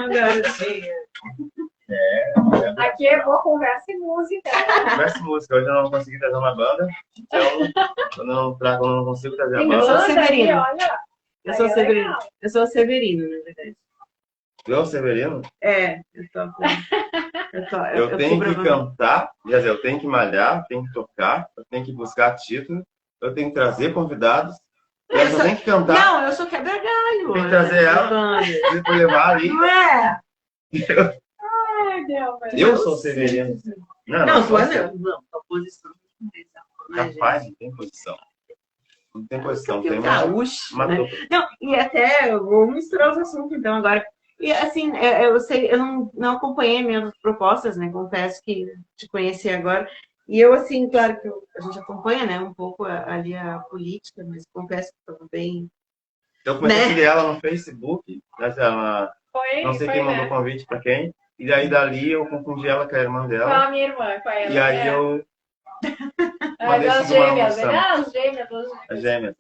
garotinha. Aqui é boa conversa e música. Conversa e música. Hoje eu não consegui trazer uma banda, então quando eu não consigo trazer a Tem banda. Eu sou banda aí, Severino. olha. Eu sou Aí é Severino. legal. Eu sou Severino, na verdade. Eu, Severino, Eu eu tenho que provavelmente- cantar, quer dizer, eu tenho que malhar, tenho que tocar, eu tenho que buscar título, eu tenho que trazer convidados, eu só tenho que cantar, Não, eu sou quebra-galho. tem que trazer ela, depois levar ali. Não é? Ai, Deus, mas Eu sou Severino. Não, tu é ser. não. Tua posição. Capaz, não tem posição. Não tem posição, tem uma. Gaúcho, né? Matou. Não, e até eu vou misturar os assuntos então agora. E assim, eu sei, eu não acompanhei minhas propostas, né? Confesso que te conheci agora. E eu, assim, claro que a gente acompanha, né, um pouco ali a política, mas confesso que estou bem. Eu comecei Né? a seguir ela no Facebook, mas ela, não sei quem mandou né? convite pra quem, e daí dali eu confundi ela com a irmã Com dela, a minha irmã, com ela. e aí eu As seguir uma gêmeas, noção. né? As gêmeas. A gêmea.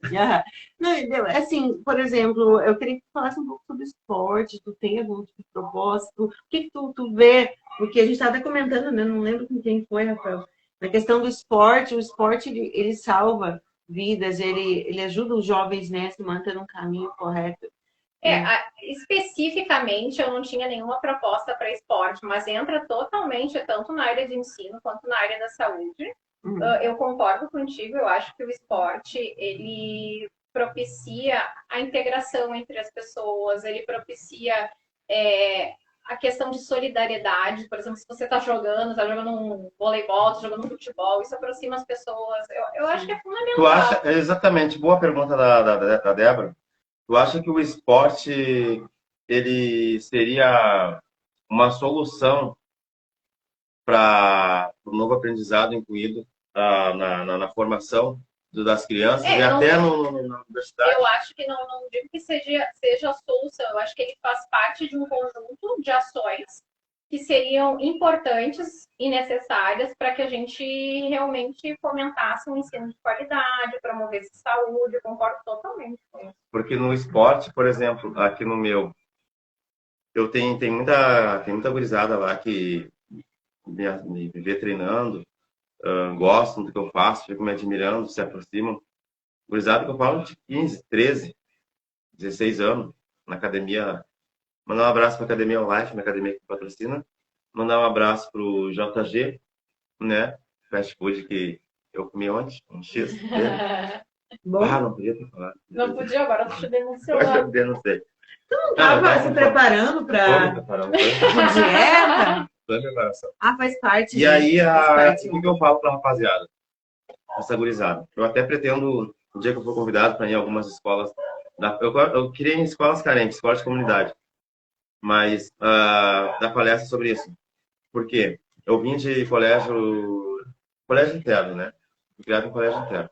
Não, entendeu? Assim, por exemplo, eu queria que tu falasse um pouco sobre esporte, tu tem algum tipo de propósito, o que tu vê? Porque a gente estava até comentando, né? Não lembro com quem foi, Rafael, na questão do esporte, o esporte ele salva vidas, ele ajuda os jovens, né, a se manter no caminho correto. Especificamente, eu não tinha nenhuma proposta para esporte, mas entra totalmente tanto na área de ensino quanto na área da saúde. Eu concordo contigo, eu acho que o esporte, ele propicia a integração entre as pessoas, ele propicia a questão de solidariedade. Por exemplo, se você está jogando um voleibol, está jogando um futebol, isso aproxima as pessoas. Eu acho que é fundamental. Tu acha, exatamente, boa pergunta da Débora. Tu acha que o esporte ele seria uma solução para o novo aprendizado incluído na formação das crianças e até na universidade? Eu acho que não digo que seja a solução, eu acho que ele faz parte de um conjunto de ações que seriam importantes e necessárias para que a gente realmente fomentasse um ensino de qualidade, promovesse saúde. Eu concordo totalmente com isso. Porque no esporte, por exemplo, aqui no meu, eu tem muita gurizada lá que me vê treinando, gostam do que eu faço, ficam me admirando, se aproximam. Gurizada que eu falo de 15, 13, 16 anos, na academia. Mandar um abraço para a Academia Life, minha academia que patrocina. Mandar um abraço para o JG, né? Fast food que eu comi ontem, um X. Não podia ter falado. Não podia, agora tu te denunciou. Eu denunciei. Tu não estava se preparando para dieta? Tô em preparação. Faz parte. E aí, o que eu falo para a rapaziada? Essa gurizada. Eu até pretendo, no dia que eu for convidado para ir em algumas escolas, eu queria ir em escolas carentes, escolas de comunidade, mas dar palestra sobre isso. Por quê? Eu vim de colégio interno, né? Fui criado em colégio interno.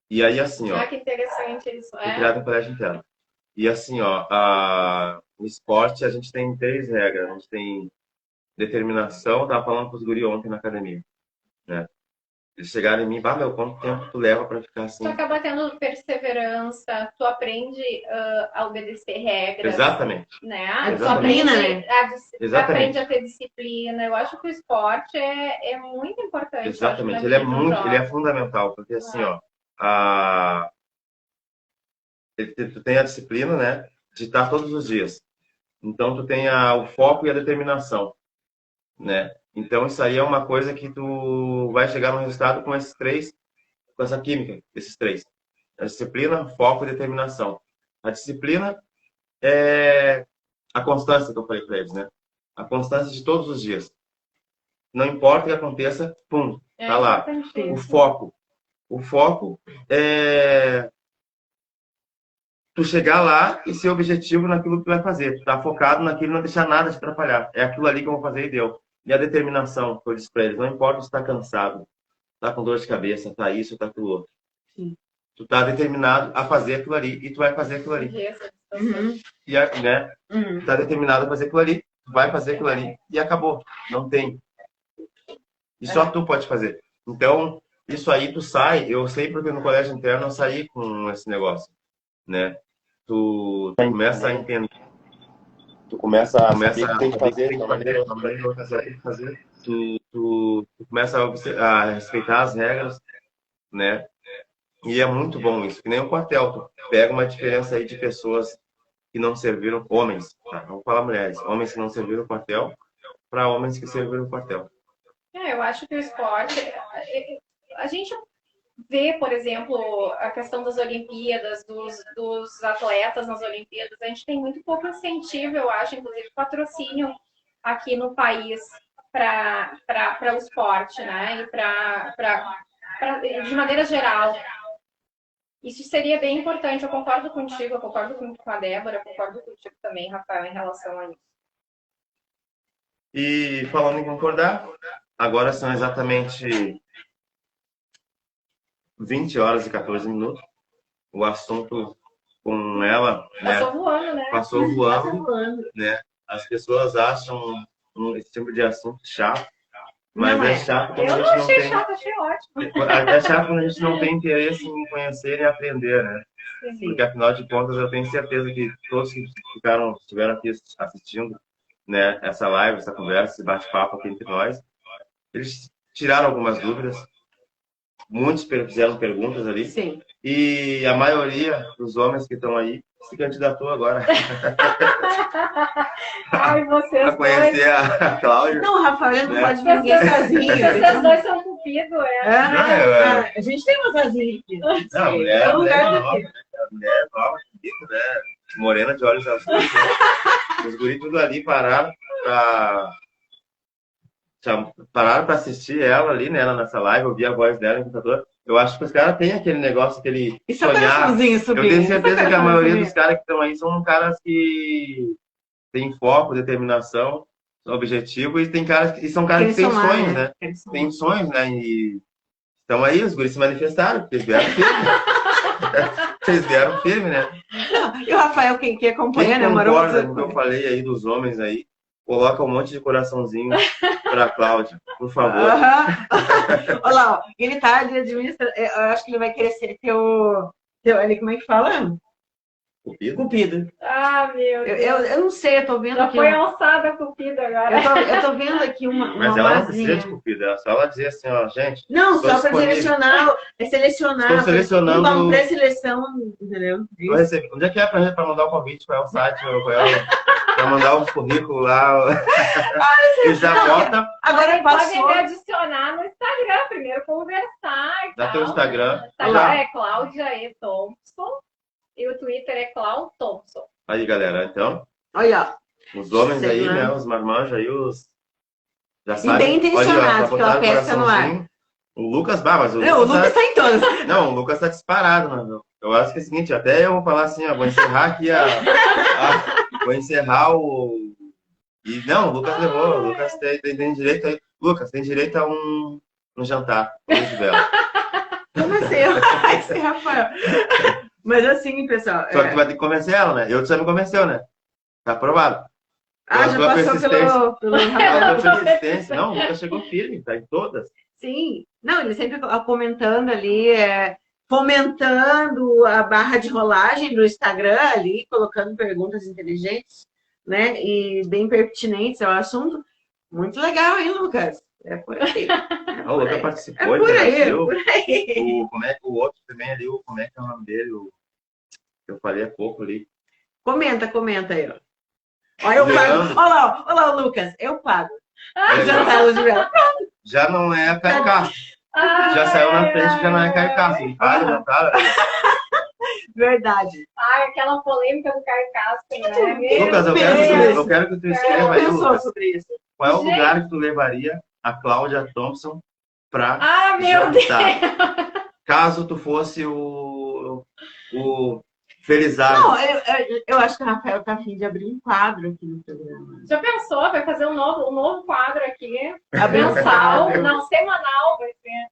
E aí, assim, ó. Que interessante isso. Fui criado em colégio interno. E assim, ó, no esporte a gente tem 3 regras. A gente tem determinação, eu tava falando com os guri ontem na academia, né? Eles chegaram em mim, meu, quanto tempo tu leva para ficar assim? Tu acaba tendo perseverança, tu aprende a obedecer regras. Exatamente. Né? Tu aprende a ter disciplina. Eu acho que o esporte é muito importante. Exatamente, ele é fundamental, porque assim, ó, tu tem a disciplina, né, de estar todos os dias. Então tu tem o foco e a determinação, né? Então isso aí é uma coisa que tu vai chegar no resultado com esses 3, com essa química, esses 3. A disciplina, foco e determinação. A disciplina é a constância que eu falei para eles, né? A constância de todos os dias. Não importa o que aconteça, pum, tá lá. O foco é tu chegar lá e ser objetivo naquilo que tu vai fazer. Tu tá focado naquilo, não deixar nada te atrapalhar. É aquilo ali que eu vou fazer e deu. E a determinação, que eu disse pra eles, não importa se tá cansado, tá com dor de cabeça, tá isso, tá aquilo outro. Sim. Tu tá determinado a fazer aquilo ali e tu vai fazer aquilo ali. E, né? Tu tá determinado a fazer aquilo ali, tu vai fazer aquilo ali e acabou. Não tem. E só tu pode fazer. Então, isso aí tu sai, eu sei porque no colégio interno eu saí com esse negócio, né? Tu começa a entender tu começa a saber que tem que fazer de uma maneira ou outra, tu começa a respeitar as regras, né? E é muito bom isso, que nem o quartel. Tu pega uma diferença aí de pessoas que não serviram, homens, tá? Não vou falar mulheres, homens que não serviram o quartel para homens que serviram o quartel. Eu acho que o esporte, a gente vê, por exemplo, a questão das Olimpíadas, dos atletas nas Olimpíadas, a gente tem muito pouco incentivo, eu acho, inclusive patrocínio aqui no país para o esporte, né? E de maneira geral. Isso seria bem importante. Eu concordo contigo, eu concordo com a Débora, eu concordo contigo também, Rafael, em relação a isso. E falando em concordar, agora são exatamente 20 horas e 14 minutos. O assunto com ela, né, Passou voando, né? Passou voando, né? As pessoas acham esse tipo de assunto chato, mas Não é é. chato quando Eu a não gente não achei tem. chato, achei ótimo. É chato quando a gente não tem interesse em conhecer e aprender, né? Sim. Porque afinal de contas eu tenho certeza que todos que estiveram aqui assistindo, né, essa live, essa conversa, esse bate-papo aqui entre nós, eles tiraram algumas dúvidas, muitos fizeram perguntas ali. Sim. E a maioria dos homens que estão aí se candidatou agora Ai, vocês a conhecer a Cláudia. Não, Rafael não Né? pode ninguém sozinho. Vocês dois são cupidos, A gente tem uma vazia aqui. Não, a mulher, É um lugar nova, né? A mulher nova, bonita, né? Morena de olhos azuis. Os guris tudo ali pararam para assistir ela ali, né? Ela nessa live, ouvir a voz dela no computador. Eu acho que os caras têm aquele negócio, aquele E seu sonhar. coraçãozinho Eu subindo. tenho certeza que a maioria dos caras que estão aí são caras que têm foco, determinação, objetivo, e tem caras que são caras que têm sonhos, né? Tem sonhos, né? E então aí os guris se manifestaram, porque eles vieram firme. Vocês vieram firme, né? E o Rafael, quem acompanha, Quem né, concorda com o que eu falei aí dos homens aí, coloca um monte de coraçãozinho pra Cláudia, por favor. Olha lá, ó, ele tá ali administrando. Eu acho que ele vai querer ser teu ali, como é que fala? Cupido. Ah, meu Deus. Eu não sei, eu tô vendo Já aqui. foi alçada Cupido agora. Eu tô vendo aqui uma Mas ela não vasinha. precisa de Cupido, é só ela dizer assim, ó, gente. Não, só para disponível. selecionar. É selecionar. Estou selecionando. Uma pré-seleção, entendeu? Onde é que é pra mandar o convite? Qual é o site? Pra mandar o currículo lá. E já bota. Agora passou. Pode me adicionar no Instagram primeiro, conversar e Dá tal. teu Instagram. Instagram é Cláudia E. Thompson. E o Twitter é Clau Thompson. Aí, galera, então. Olha, Os homens sei, aí, né? Os marmanjos aí, os. Já E sabem. bem intencionados, porque ela pesca no ar. O Lucas, mas o Lucas tá em todas. Não, o Lucas tá disparado, mano. Eu acho que é o seguinte, até eu vou falar assim, ó, vou encerrar aqui vou encerrar o. E não, o Lucas levou, o Lucas tem direito aí. Lucas, tem direito a um jantar. De vela. Como assim? Esse Rafael. Mas assim, pessoal. Só que tu vai ter que convencer ela, né? Eu já me convenceu, né? Tá aprovado. Já passou pelo Rafael. Persistência. Não, o Lucas chegou firme, tá em todas. Sim. Não, ele sempre comentando ali, fomentando a barra de rolagem do Instagram ali, colocando perguntas inteligentes, né? E bem pertinentes ao assunto. Muito legal, hein, Lucas? É por aí. O Lucas participou. É por aí, por aí. Como é que o outro também ali, como é que é o nome dele? Eu falei há pouco ali. Comenta aí, ó. Olha, eu pago. Olha lá, o Lucas, eu pago. Jantar Luz de Vela. Já não é carcaça. Já saiu na frente, já não é carcaça. Ele paga, já tá. Verdade. Aquela polêmica do carcaço, né? Lucas, eu quero que tu escreva aí, Lucas. Sobre isso. Qual é o lugar que tu levaria a Cláudia Thompson pra meu jantar? Deus. Caso tu fosse o Felizardo. Não, eu acho que o Rafael tá a fim de abrir um quadro aqui no programa. Já pensou? Vai fazer um novo quadro aqui. Abrir um Mensal, quadro. não, semanal vai ser.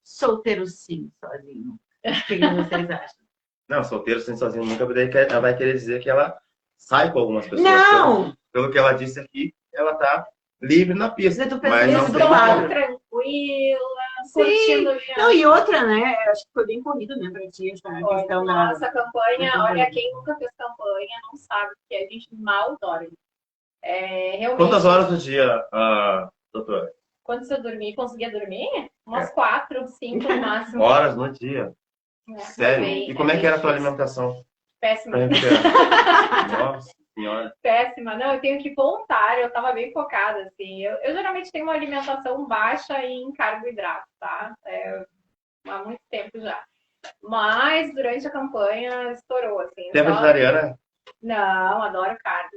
Solteiro sim, sozinho. O que vocês acham? Não, solteiro sem sozinho nunca, ela vai querer dizer que ela sai com algumas pessoas. Não! Pelo que ela disse aqui, ela tá livre na pista. Eu tô mas não pensando tem quadro. Tranquila. curtindo ali. Não, e outra, né? Acho que foi bem corrido, né, pra ti, essa questão da... Nossa, campanha, olha, quem nunca fez campanha não sabe, porque a gente mal dorme. Realmente. Quantas horas do dia, doutora? Quando você dormir, conseguia dormir? Umas 4, 5 no máximo. Horas no dia? Sério? Bem, E como é que era a tua difícil. alimentação? Péssima. Pra recuperar? Nossa senhora. Péssima. Não, eu tenho que voltar, eu tava bem focada, assim. Eu geralmente tenho uma alimentação baixa em carboidrato, tá? Há muito tempo já. Mas durante a campanha estourou, assim. Você é vegetariana? Não, adoro carne.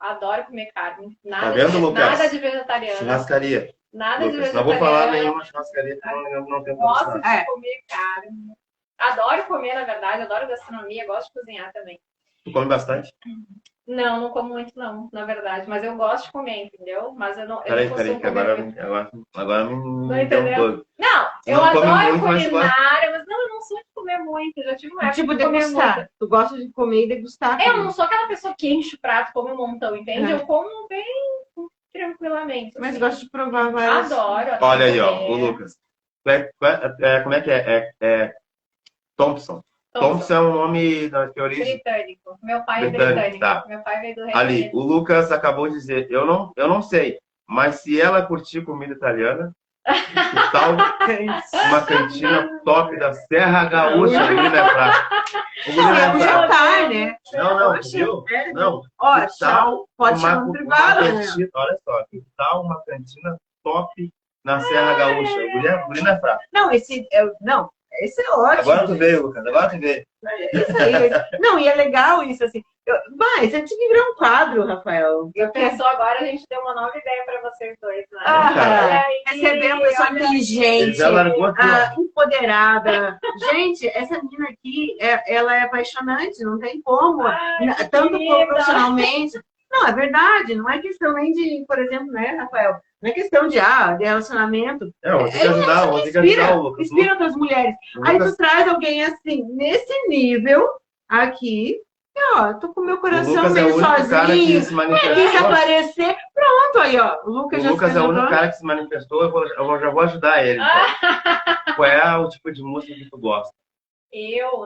Adoro comer carne. Nada, Tá vendo, Lucas? nada de vegetariana. Churrascaria. Nada de Lucas, vegetariana. não vou falar nenhuma churrascaria, porque eu não tenho Gosto condição. de comer carne. Adoro comer, na verdade. Adoro gastronomia. Gosto de cozinhar também. Tu come bastante? Não como muito, não, na verdade. Mas eu gosto de comer, entendeu? Mas eu não Peraí, costumo que comer muito. agora Não me deu um entendeu? todo. Não, eu Não come adoro muito, mas culinária, mas não, eu não sou de comer muito. Eu já tive uma época Tipo, de comer degustar. muito. Tu gosta de comer e degustar. Eu não sou aquela pessoa que enche o prato, come um montão, entende? É. Eu como bem tranquilamente. Mas assim. gosto de provar várias. Adoro. Olha aí, ó, comer. o Lucas. Como é que é? Thompson. Thompson é um nome de origem Britânico. Meu pai é britânico, britânico. tá. Meu pai veio do Reino ali. Unido. O Lucas acabou de dizer, eu não sei, mas se ela curtir comida italiana, que tal uma cantina top da Serra Gaúcha, ali, né, O Não, é um guri jantar, né? Não, Poxa, viu? é. Não. Ó, Que tal pode chamar no privado, né? cantina, olha só, que tal uma cantina top na Serra Gaúcha? O guri não é fraco. Não, esse é ótimo. Agora tu veio, Lucas, agora tu veio. Isso aí. Não, e é legal isso, assim. Vai, você tinha que virar um quadro, Rafael. Eu penso agora, a gente deu uma nova ideia para vocês dois, né? Ah, receber uma pessoa inteligente, Ele já largou aqui, ó. empoderada. Gente, essa menina aqui, ela é apaixonante, não tem como. Tanto querida. profissionalmente. Não, é verdade. Não é questão nem de, por exemplo, né, Rafael? Não é questão de relacionamento. Vou ter que ajudar o Lucas. Inspira outras mulheres. Aí tu traz alguém assim, nesse nível, aqui, e, ó, tô com meu coração meio cara que sozinho, se manifestou. quis aparecer, pronto, aí, ó. O Lucas é o único cara que se manifestou, já vou ajudar ele. Então. Qual é o tipo de música que tu gosta?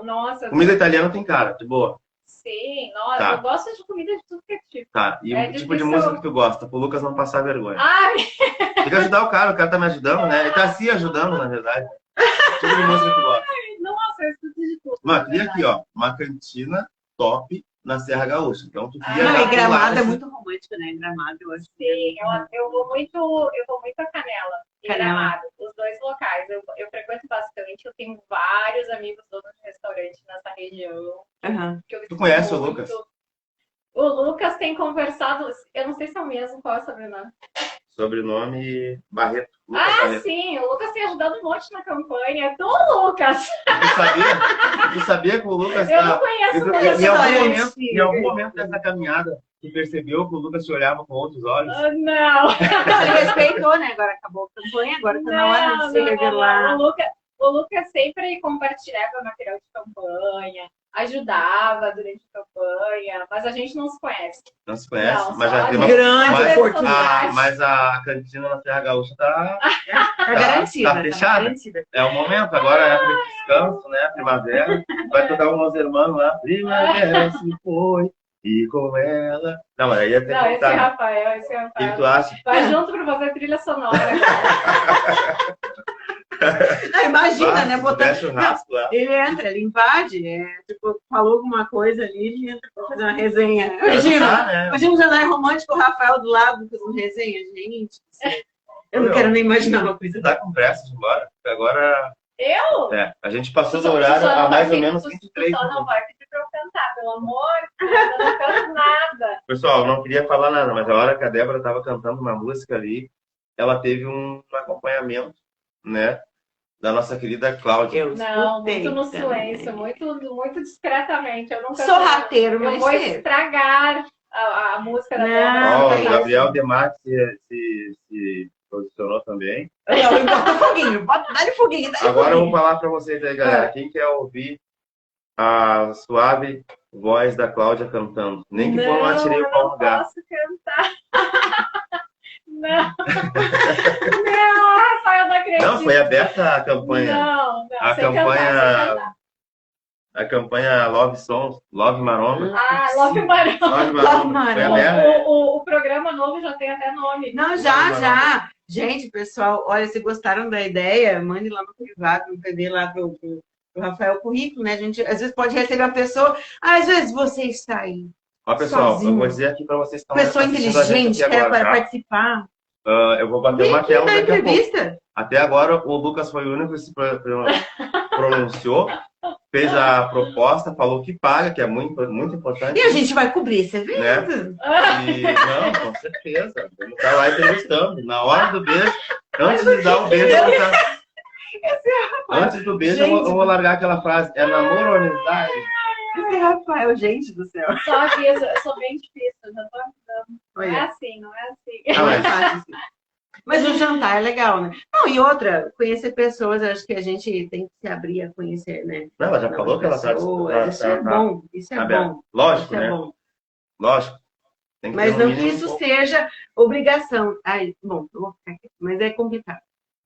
Nossa. Comida italiana tem cara, de boa. Sim, nossa, Tá. eu gosto de comida de tudo que é tipo. Tá, e o tipo de música que tu gosta, pro Lucas não passar vergonha. Ai, Tem que ajudar o cara tá me ajudando, né? Ele tá se ajudando, na verdade. Que tipo de música que tu gosta? nossa, eu escuto de tudo. Mano, queria aqui, ó, uma cantina top na Serra Gaúcha. Então tu queria Não, dar e Gramado pro é muito romântico, né? Gramado, eu acho. Sim, eu vou muito a Canela e Gramado, os dois locais. Eu frequento bastante, eu tenho vários amigos donos de restaurante nessa região. Uhum. Tu conhece o Lucas? O Lucas tem conversado, eu não sei se é o mesmo, qual é o sobrenome? Sobrenome Barreto. Lucas Barreto. Sim, o Lucas tem ajudado um monte na campanha. Tu, Lucas! Tu sabia que o Lucas Eu não conheço mesmo. Em algum momento dessa caminhada, tu percebeu que o Lucas te olhava com outros olhos? Não! Não, ele respeitou, né? Agora acabou a campanha, agora tá na hora de se revelar. O Lucas sempre compartilhava material de campanha, ajudava durante a campanha, mas a gente não se conhece. Não se conhece? Não, mas já só tem uma grande oportunidade. Mas a cantina na Serra Gaúcha tá garantida. Tá fechada. Garantida. É o momento, agora é época de descanso, né? Primavera. Vai tocar um Los Hermanos lá. Primavera se foi. E com ela. Não, mas aí ia ter Não, que esse contar. é Rafael, esse é O que Rafael. tu acha? Vai junto pra fazer trilha sonora. Imagina, né? Botar... churrasco lá. Ele entra, ele invade, tipo, falou alguma coisa ali, ele entra pra fazer uma resenha. Imagina um jantar romântico, o Rafael do lado fazendo resenha, gente. Eu não quero nem imaginar uma coisa. Você tá com pressa de ir embora? Porque agora. Eu? A gente passou do horário há mais ou menos 23 minutos. Só não vai pedir pra eu cantar, pelo amor de Deus, eu não canto nada. Pessoal, eu não queria falar nada, mas a hora que a Débora estava cantando uma música ali, ela teve um acompanhamento, né? Da nossa querida Cláudia. Não, muito no silêncio, muito discretamente. Eu nunca sorrateiro, mas eu vou estragar a música da Débora. O Gabriel Demarque se posicionou também. Bota foguinho, dá-lhe foguinho. Agora eu vou falar para vocês aí, galera. Quem quer ouvir a suave voz da Cláudia cantando? Nem que for um atirei o pau no gato. Não posso cantar. Não. Não, eu não acredito. Não, foi aberta a campanha. Não, A sem campanha- cantar, sem cantar. A campanha Love Songs, Love Maromba. Ah, Love Maromba. Love Love Maromba. Foi Maromba. aberta. O programa novo já tem até nome. Não, já. Gente, pessoal, olha, se gostaram da ideia, mande lá no privado, no PD lá pro Rafael Currículo, né? A gente às vezes pode receber uma pessoa, às vezes você está aí. Ó, pessoal, Sozinho. eu vou dizer aqui para vocês que estão Pessoa assistindo a gente inteligente, aqui quer agora, tá? participar. Eu vou bater Vem o aqui martelo na daqui a pouco. entrevista. Até agora, o Lucas foi o único que se pronunciou, fez a proposta, falou que paga, que é muito, muito importante. E a gente vai cobrir esse evento. E, não, com certeza. Vamos estar lá entrevistando. Na hora do beijo, antes de dar o beijo, antes do beijo, eu vou largar aquela frase. É namoro ou amizade? Esse Rafael, gente do céu. Só aviso, eu sou bem difícil, já tô avisando. Não é Olha, assim, não é assim. não é fácil assim. Mas o jantar é legal, né? Não, e outra, conhecer pessoas, eu acho que a gente tem que se abrir a conhecer, né? Não, ela já falou que ela está... Isso é bom, isso é bom. Lógico, Isso é né? bom. Lógico. Tem que Mas ter um não que mínimo isso seja obrigação. Ai, bom, eu vou ficar aqui, mas é complicado.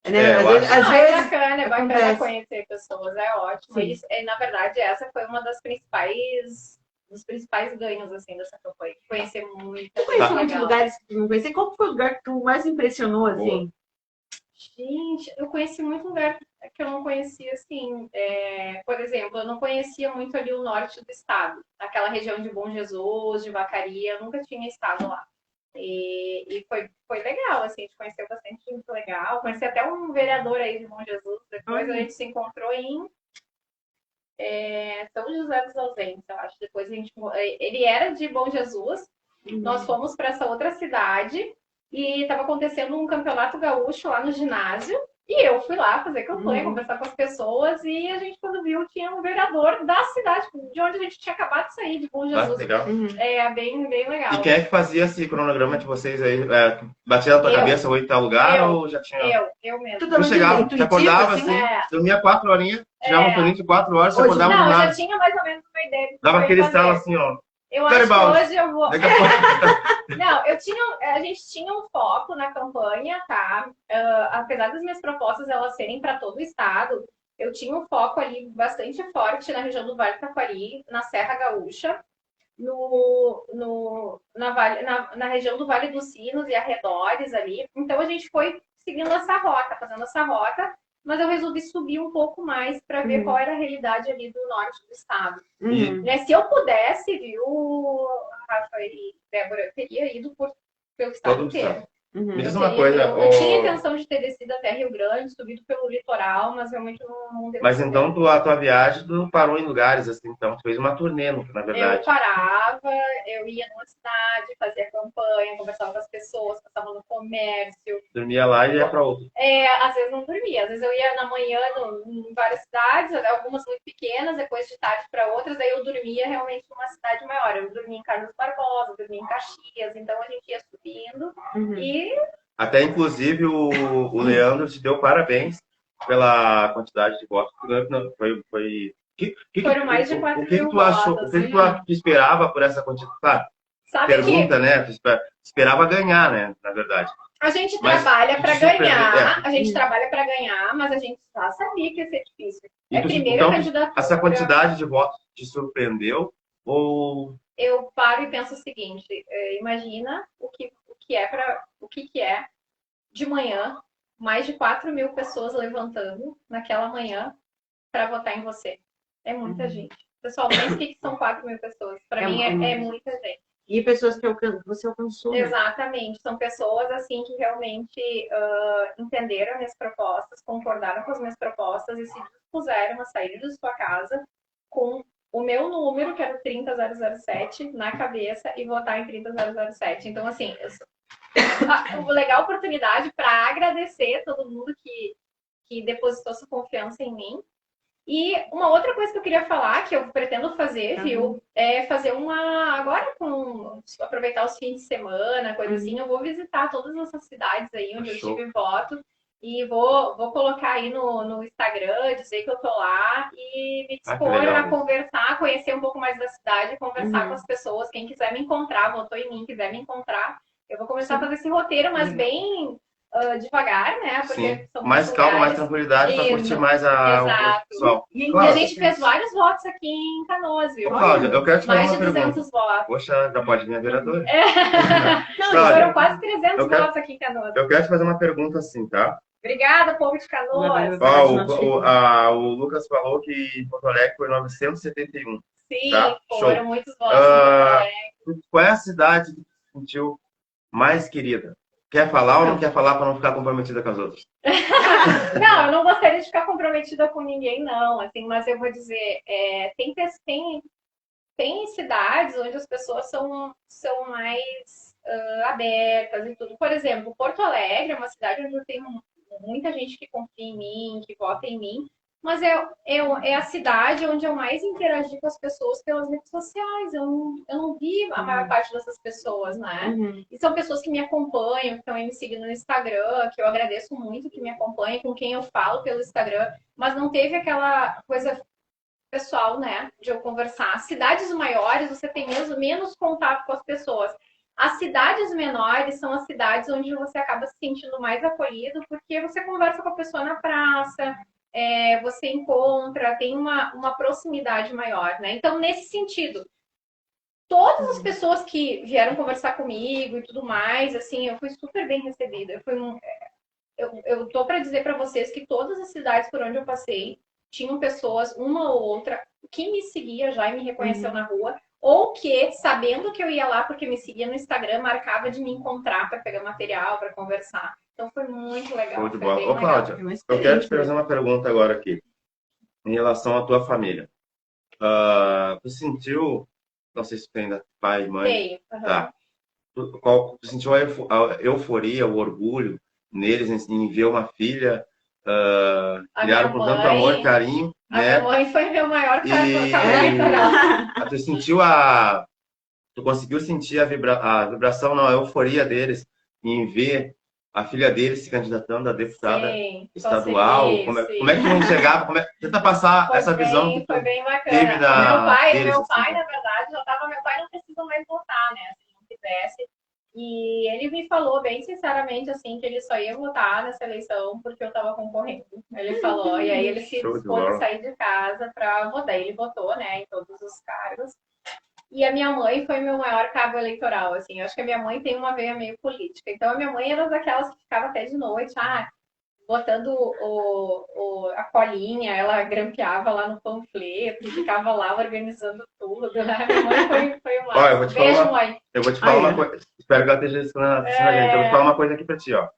É, Né? eu Às Não, vezes, é bacana acontece. conhecer pessoas, é ótimo. Sim. Isso, na verdade, essa foi uma dos principais ganhos, assim, dessa campanha. Conhecer muita tu conheceu gente muitos legal. lugares que tu não conhecia? Qual foi o lugar que tu mais impressionou, assim? Gente, eu conheci muito lugar que eu não conhecia, assim. Por exemplo, eu não conhecia muito ali o norte do estado. Aquela região de Bom Jesus, de Vacaria, eu nunca tinha estado lá. E foi legal, assim, a gente conheceu bastante gente legal. Conheci até um vereador aí de Bom Jesus. Depois a gente se encontrou em São José dos Ausentes, eu acho. Depois ele era de Bom Jesus. Nós fomos para essa outra cidade e estava acontecendo um campeonato gaúcho lá no ginásio. E eu fui lá fazer campanha, conversar com as pessoas. E a gente, quando viu, tinha um vereador da cidade, de onde a gente tinha acabado de sair, de Bom Jesus. legal. Bem legal. E quem é que fazia esse cronograma de vocês aí? Batia na tua cabeça ou em tal lugar ou já tinha... Eu mesmo. Tudo Tu chegava, te acordava assim, dormia 4 horinhas, tirava um soninho de 4 horas, você acordava do Não, eu nada. já tinha mais ou menos uma ideia. Dava aquele estalo assim, ó. Eu acho que hoje eu vou... Daqui a pouco... Não, a gente tinha um foco na campanha, tá? Apesar das minhas propostas elas serem para todo o estado, eu tinha um foco ali bastante forte na região do Vale do Taquari, na Serra Gaúcha, na região do Vale dos Sinos e arredores ali. Então a gente foi seguindo essa rota, fazendo essa rota, mas eu resolvi subir um pouco mais para ver qual era a realidade ali do norte do estado. Né? Se eu pudesse, viu, Rafa e Débora, eu teria ido pelo estado inteiro. Me diz uma coisa. Eu tinha intenção de ter descido até Rio Grande, subido pelo litoral, mas realmente não deu. Mas então a tua viagem tu parou em lugares assim, então tu fez uma turnê, na verdade. Eu parava, eu ia numa cidade, fazia campanha, conversava com as pessoas, passava no comércio. Dormia lá e ia para outro. Às vezes não dormia, às vezes eu ia na manhã em várias cidades, algumas muito pequenas, depois de tarde para outras, aí eu dormia realmente numa cidade maior. Eu dormia em Carlos Barbosa, dormia em Caxias, então a gente ia subindo e... Até, inclusive, o Leandro te deu parabéns pela quantidade de votos. Foram mais de 4 mil tu achou? votos. O que tu esperava por essa quantidade? Pergunta, né? Tu esperava ganhar, né? Na verdade. A gente trabalha para ganhar, mas a gente já sabia que ia ser difícil. A primeira candidatura. Essa quantidade de votos te surpreendeu? Ou... Eu paro e penso o seguinte, imagina o que é de manhã, mais de 4 mil pessoas levantando naquela manhã para votar em você. É muita gente. Pessoalmente, o que são 4 mil pessoas? Para mim é muita gente. E pessoas que você alcançou. Né? Exatamente. São pessoas assim que realmente entenderam minhas propostas, concordaram com as minhas propostas e se dispuseram a sair de sua casa com o meu número, que era o 30007, na cabeça e votar em 30007. Então, assim, uma legal oportunidade para agradecer todo mundo que depositou sua confiança em mim. E uma outra coisa que eu queria falar, que eu pretendo fazer, viu, é fazer agora aproveitar os fins de semana, coisa assim, eu vou visitar todas essas cidades aí onde eu tive voto. E vou colocar aí no Instagram, dizer que eu tô lá e me dispor a conversar, conhecer um pouco mais da cidade, conversar com as pessoas. Quem quiser me encontrar, votou em mim, quiser me encontrar, eu vou começar a fazer esse roteiro, mas bem devagar, né? Porque Sim. são Mais muitos calma, mais lugares. tranquilidade para curtir Isso, mais exato. o pessoal. E é E a Cláudia, gente fez vários votos aqui em Canoas, viu? ô, Cláudia, eu quero te fazer Mais uma de pergunta. 200 votos. Poxa, já pode vir a vereadora. É. Não, Foram Cláudia, quase 300 eu quero, votos aqui em Canoas. eu quero te fazer uma pergunta assim, tá? Obrigada, povo de Canoas. O Lucas falou que em Porto Alegre foi 971. Sim, Tá? foram Show. muitos votos em Porto Alegre. Qual é a cidade que tu se sentiu mais querida? Quer falar ou não quer falar para não ficar comprometida com as outras? Não, eu não gostaria de ficar comprometida com ninguém, não. Assim, mas eu vou dizer, tem cidades onde as pessoas são mais abertas e tudo. Por exemplo, Porto Alegre é uma cidade onde eu tenho muita gente que confia em mim, que vota em mim, mas é a cidade onde eu mais interagi com as pessoas pelas redes sociais. Eu não vi a maior parte dessas pessoas, né? Uhum. E são pessoas que me acompanham, que estão aí me seguindo no Instagram, que eu agradeço muito que me acompanhem, com quem eu falo pelo Instagram, mas não teve aquela coisa pessoal, né, de eu conversar. Cidades maiores, você tem menos contato com as pessoas. As cidades menores são as cidades onde você acaba se sentindo mais acolhido, porque você conversa com a pessoa na praça, você encontra, tem uma proximidade maior, né? Então, nesse sentido, todas as pessoas que vieram conversar comigo e tudo mais, assim, eu fui super bem recebida. Eu tô para dizer para vocês que todas as cidades por onde eu passei tinham pessoas, uma ou outra, que me seguia já e me reconheceu na rua, ou que, sabendo que eu ia lá porque me seguia no Instagram, marcava de me encontrar para pegar material, para conversar. Então foi muito legal. Show de bola. Ô, Cláudia, eu quero te fazer uma pergunta agora aqui, em relação à tua família. Tu sentiu, não sei se tu tem ainda pai, mãe, Sei. Uhum. tá? Tu sentiu a euforia, o orgulho neles em ver uma filha criada com tanto amor e carinho, A né? minha mãe foi meu maior eleitoral. Tu conseguiu sentir a vibração, não, a euforia deles em ver a filha deles se candidatando a deputada estadual? Como é que tu enxergava? Tenta passar essa visão que tu foi bem bacana. teve Meu pai, na verdade, já estava. Meu pai não precisa mais votar, né? Se não quisesse. E ele me falou bem sinceramente assim que ele só ia votar nessa eleição porque eu estava concorrendo. Ele falou, e aí ele se dispôs a sair de casa para votar. Ele votou, né, em todos os cargos. E a minha mãe foi meu maior cabo eleitoral, assim. Eu acho que a minha mãe tem uma veia meio política. Então a minha mãe era daquelas que ficava até de noite, botando a colinha, ela grampeava lá no panfleto, ficava lá organizando tudo, né? Minha mãe foi uma... Olha, mãe. Eu vou te falar uma coisa. Espero que ela esteja assistindo a gente. Eu vou te falar uma coisa aqui pra ti, ó.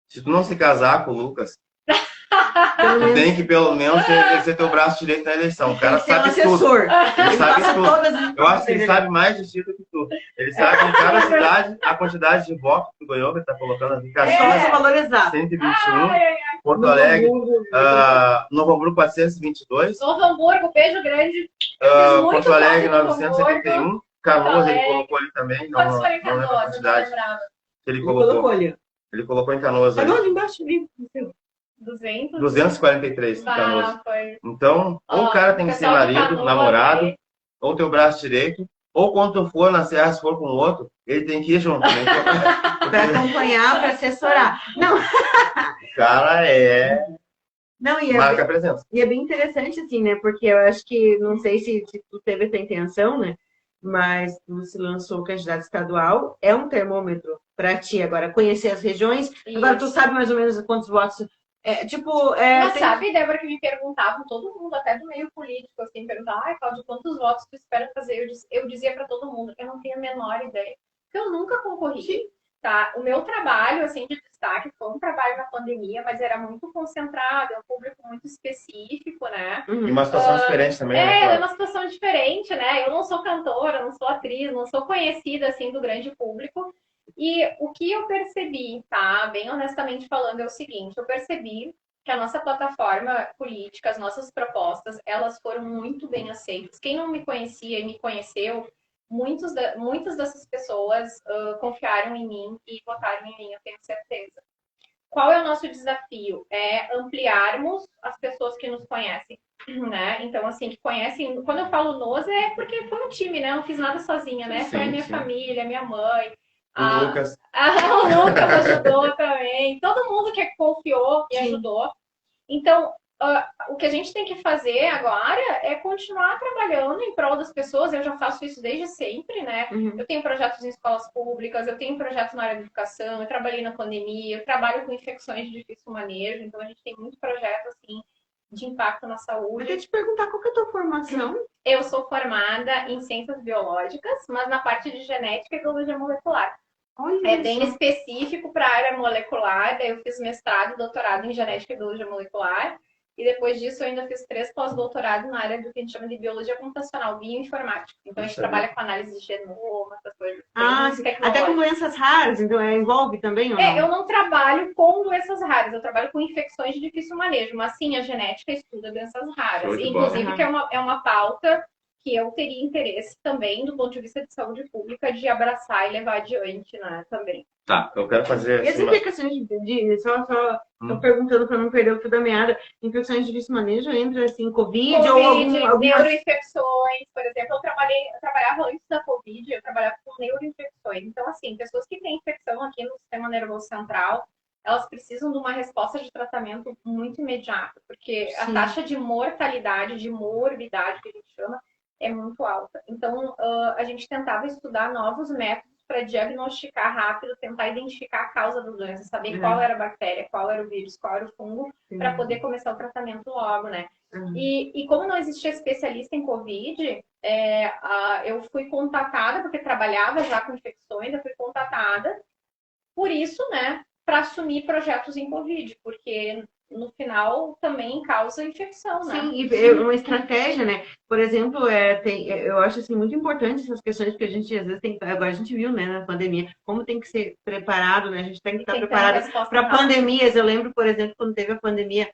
Se tu não se casar com o Lucas, tu tem que pelo menos ser teu braço direito na eleição. O cara sabe tudo. Ele sabe tudo. Eu acho que ele sabe mais de ti do que tu. Ele sabe em cada cidade a quantidade de votos que tu ganhou, que ele tá colocando aqui. Só valorizar. 121, Porto Alegre, Novo Hamburgo 422. Novo Hamburgo, beijo grande. Porto Alegre 971. Canoas ele colocou ali também. Não lembro a quantidade que ele colocou. Ele colocou em Canoas ali. Canoas embaixo ali. 243 Canoas. Então, ou o cara tem que ser marido, namorado, ou teu braço direito, ou quando tu for na serra, se for com o outro, ele tem que ir junto. Né? Para acompanhar, para assessorar. Não. O cara marca a presença. E é bem interessante, assim, né? Porque eu acho que, não sei se tu teve essa intenção, né? Mas você lançou o candidato estadual, é um termômetro para ti agora, conhecer as regiões. Isso. Agora tu sabe mais ou menos quantos votos. Mas sabe, Débora, que me perguntavam, todo mundo, até do meio político, assim, perguntava, Cláudio, quantos votos tu espera fazer? Eu dizia para todo mundo, eu não tenho a menor ideia, porque eu nunca concorri. Sim. Tá? O meu trabalho, assim, de destaque foi um trabalho na pandemia, mas era muito concentrado, é um público muito específico, né? E uma situação diferente também. É uma situação diferente, né? Eu não sou cantora, não sou atriz, não sou conhecida, assim, do grande público. E o que eu percebi, tá? Bem honestamente falando, é o seguinte, eu percebi que a nossa plataforma política, as nossas propostas, elas foram muito bem aceitas. Quem não me conhecia e me conheceu, muitas dessas pessoas confiaram em mim e votaram em mim, eu tenho certeza. Qual é o nosso desafio? É ampliarmos as pessoas que nos conhecem, né? Então, assim, que conhecem... Quando eu falo nós, é porque foi um time, né? Eu não fiz nada sozinha, né? Foi a minha família, minha mãe, O Lucas. O Lucas ajudou também. Todo mundo que confiou e ajudou. Então, o que a gente tem que fazer agora é continuar trabalhando em prol das pessoas. Eu já faço isso desde sempre, né? Eu tenho projetos em escolas públicas, eu tenho projetos na área da educação, eu trabalhei na pandemia, eu trabalho com infecções de difícil manejo, então a gente tem muito projeto, assim, de impacto na saúde. Eu queria te perguntar qual que é a tua formação? Eu sou formada em ciências biológicas, mas na parte de genética e biologia molecular. Olha É bem específico para a área molecular, daí eu fiz mestrado e doutorado em genética e biologia molecular, e depois disso eu ainda fiz 3 pós-doutorados na área do que a gente chama de biologia computacional, bioinformática. Então a gente trabalha com análise de genoma, essas coisas. Até com doenças raras, então envolve também ou não? Eu não trabalho com doenças raras, eu trabalho com infecções de difícil manejo, mas sim, a genética estuda doenças raras. Inclusive, que é uma pauta que eu teria interesse também, do ponto de vista de saúde pública, de abraçar e levar adiante, né, também. Tá, eu quero fazer... E as infecções só tô perguntando para não perder o fio da meada, infecções de difícil manejo entra assim, Covid ou alguma... neuroinfecções, por exemplo, eu trabalhava antes da Covid, eu trabalhava com neuroinfecções. Então, assim, pessoas que têm infecção aqui no sistema nervoso central, elas precisam de uma resposta de tratamento muito imediata, porque a taxa de mortalidade, de morbidade, que a gente chama, é muito alta. Então, a gente tentava estudar novos métodos para diagnosticar rápido, tentar identificar a causa da doença, saber qual era a bactéria, qual era o vírus, qual era o fungo, para poder começar o tratamento logo, né? E como não existia especialista em Covid, eu fui contatada, porque trabalhava já com infecções, eu fui contatada por isso, né, para assumir projetos em Covid, porque no final também causa infecção, né? Sim, e é uma estratégia, né? Por exemplo, eu acho assim, muito importante essas questões, porque a gente às vezes agora a gente viu, né, na pandemia, como tem que ser preparado, né? A gente tem que estar preparado para pandemias. Eu lembro, por exemplo, quando teve a pandemia,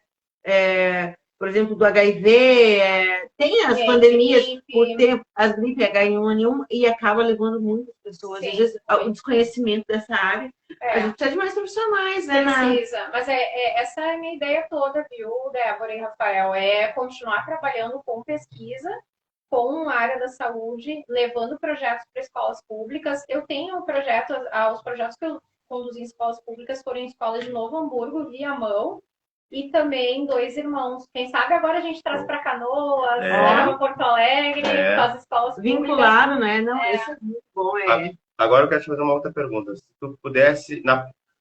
por exemplo, do HIV, tem as pandemias por tempo, as gripe H1N1, e acaba levando muitas pessoas. Às vezes, o desconhecimento dessa área. A gente precisa de mais profissionais, né? Precisa, mas essa é a minha ideia toda, viu, Débora e Rafael? É continuar trabalhando com pesquisa, com a área da saúde, levando projetos para escolas públicas. Eu tenho os projetos que eu conduzi em escolas públicas foram em escolas de Novo Hamburgo, Viamão, e também 2 Irmãos. Quem sabe agora a gente traz para Canoas, para Porto Alegre, faz escolas públicas. Vinculado, né? Não, isso é muito bom. Agora eu quero te fazer uma outra pergunta. Se tu pudesse,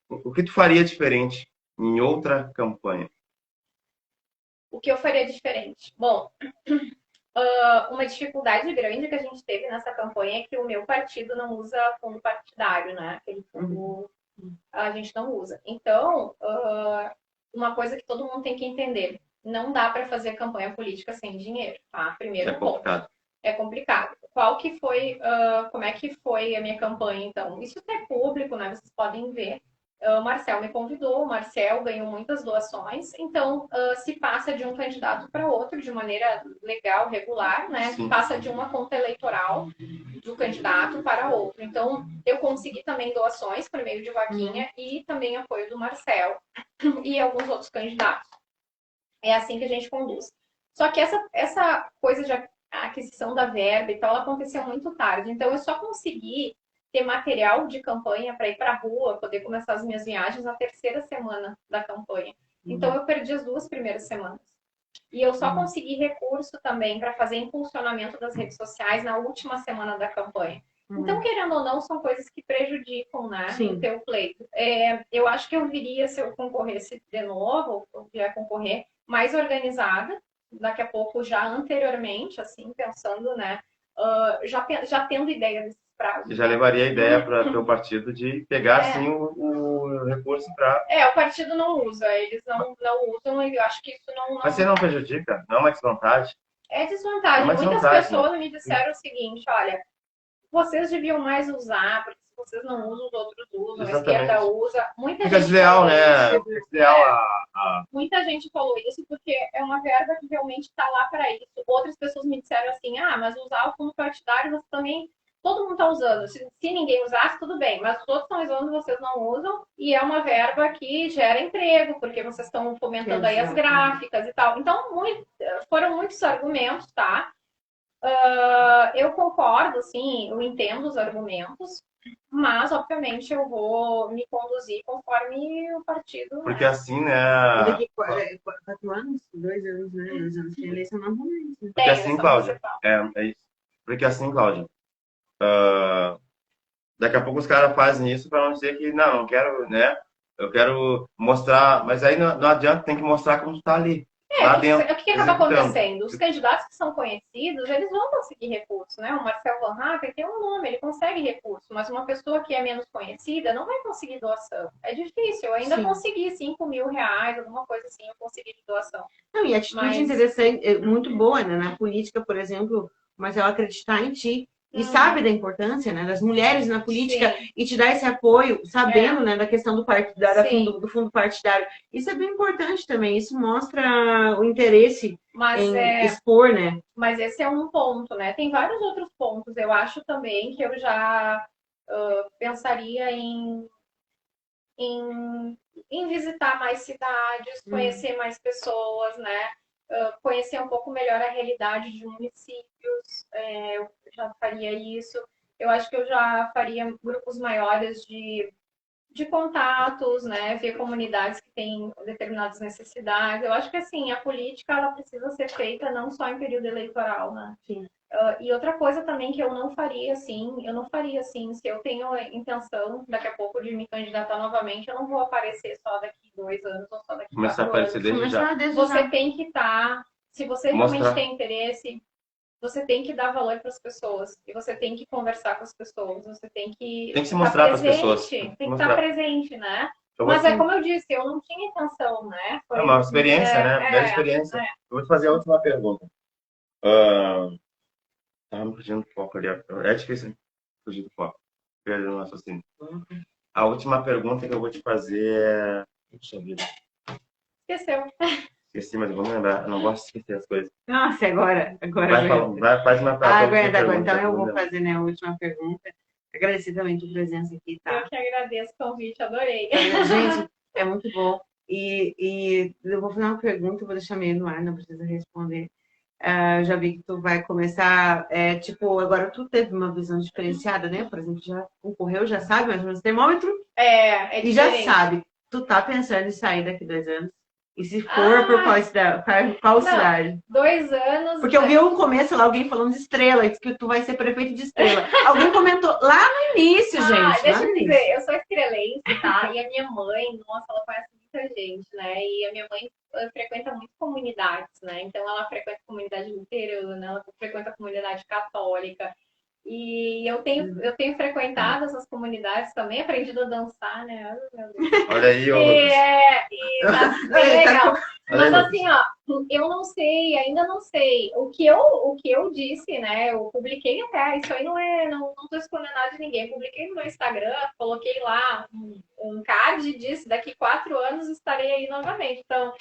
o que tu faria diferente em outra campanha? O que eu faria diferente? Bom, uma dificuldade grande que a gente teve nessa campanha é que o meu partido não usa fundo partidário, né? Aquele fundo a gente não usa. Então, uma coisa que todo mundo tem que entender, não dá para fazer campanha política sem dinheiro, tá? Primeiro ponto. É complicado. Como é que foi a minha campanha, então? Isso é público, né? Vocês podem ver. O Marcel me convidou, o Marcel ganhou muitas doações, então se passa de um candidato para outro de maneira legal, regular, né? Sim. Passa de uma conta eleitoral do candidato para outro. Então, eu consegui também doações por meio de vaquinha e também apoio do Marcel e alguns outros candidatos. É assim que a gente conduz. Só que essa coisa de aquisição da verba e tal, ela aconteceu muito tarde. Então, eu só consegui ter material de campanha para ir para a rua, poder começar as minhas viagens na 3ª semana da campanha. Então, eu perdi as 2 primeiras semanas. E eu só consegui recurso também para fazer impulsionamento das redes sociais na última semana da campanha. Então, querendo ou não, são coisas que prejudicam, né, o teu pleito. Eu acho que eu viria, se eu concorresse de novo, ou vier concorrer, mais organizada, daqui a pouco, já anteriormente, assim, pensando, né, já tendo ideia desses prazos. Você já levaria a ideia para o teu partido de pegar, assim, o recurso para... O partido não usa, eles não usam, e eu acho que isso não... Mas você não prejudica? Não é uma desvantagem? É desvantagem. Muitas pessoas me disseram o seguinte, olha, vocês deviam mais usar, porque se vocês não usam, os outros usam, a esquerda usa. Fica desleal, né? Fica desleal Muita gente falou isso porque é uma verba que realmente está lá para isso. Outras pessoas me disseram assim, mas usar o fundo partidário, você também... Todo mundo está usando. Se ninguém usasse, tudo bem. Mas os outros estão usando, vocês não usam. E é uma verba que gera emprego, porque vocês estão fomentando aí as gráficas e tal. Então, foram muitos argumentos, tá? Eu concordo, assim, eu entendo os argumentos, mas, obviamente, eu vou me conduzir conforme o partido, Porque né? assim, né? Daqui 4 anos, 2 anos, né? 2 anos tem eleição normalmente. Né? Porque Tem assim, eleição Cláudia, municipal. é isso. Porque assim, Cláudia, daqui a pouco os caras fazem isso para não dizer que não quero, né? Eu quero mostrar, mas aí não adianta, tem que mostrar como tu tá ali, lá dentro, O que acaba executando. acontecendo? Os candidatos que são conhecidos, eles vão conseguir recurso, né? O Marcel Van Hatten tem um nome, ele consegue recurso, mas uma pessoa que é menos conhecida não vai conseguir doação. É difícil, eu ainda Sim. consegui 5.000 reais, alguma coisa assim, eu consegui de doação. Não, e atitude Mas... interessante, muito boa, né? Na política, por exemplo, mas ela acreditar em ti. E sabe da importância, né, das mulheres na política. Sim. E te dar esse apoio, sabendo, né, da questão do do fundo partidário. Isso é bem importante também. Isso mostra o interesse em expor, né? Mas esse é um ponto, né? Tem vários outros pontos. Eu acho também que eu já pensaria em visitar mais cidades, conhecer mais pessoas, né? Conhecer um pouco melhor a realidade de municípios, eu já faria isso. Eu acho que eu já faria grupos maiores de contatos, né? Ver comunidades que têm determinadas necessidades. Eu acho que, assim, a política, ela precisa ser feita não só em período eleitoral, né? Sim. E outra coisa também que eu não faria assim, se eu tenho a intenção daqui a pouco de me candidatar novamente, eu não vou aparecer só daqui 2 anos ou só daqui Começar a 4 aparecer anos. desde já. Você tem que estar, se você realmente Mostrar. tem interesse, você tem que dar valor para as pessoas e você tem que conversar com as pessoas, você tem que se mostrar para as pessoas. tem que estar presente, né? Eu Mas assim, como eu disse, eu não tinha intenção, né? é uma experiência, né? Primeira experiência. Eu vou te fazer a última pergunta. Tava me fugindo do foco ali. É difícil fugir do foco. Perder o raciocínio. A última pergunta que eu vou te fazer é. Puxa vida. Esqueceu. Esqueci, mas eu vou me lembrar. Eu não gosto de esquecer as coisas. Nossa, agora. Faz uma pergunta. Agora. Então eu vou fazer, né, a última pergunta. Agradecer também a tua presença aqui, tá? Eu que agradeço o convite, adorei. Gente, é muito bom. E eu vou fazer uma pergunta, vou deixar meio no ar, não precisa responder. Eu já vi que tu vai começar, tipo, agora tu teve uma visão diferenciada, né? Por exemplo, já concorreu, já sabe mais ou menos o termômetro. É e já sabe, tu tá pensando em sair daqui 2 anos. E se for, por qual cidade? 2 anos. Porque eu vi no começo lá alguém falando de Estrela, disse que tu vai ser prefeito de Estrela. Alguém comentou lá no início, gente. Deixa eu dizer, eu sou estrelense, tá? E a minha mãe, nossa, ela conhece muita gente, né? E a minha mãe frequenta muito comunidades, né? Então ela frequenta a comunidade luterana, ela frequenta a comunidade católica. E eu tenho frequentado essas comunidades também, aprendido a dançar, né? Meu Deus. Olha aí, ô E tá bem legal. Mas assim, ó, eu não sei, ainda não sei. O que eu disse, né? Eu publiquei até, isso aí não tô escondendo nada de ninguém. Publiquei no meu Instagram, coloquei lá um card e disse, daqui 4 anos estarei aí novamente. Então,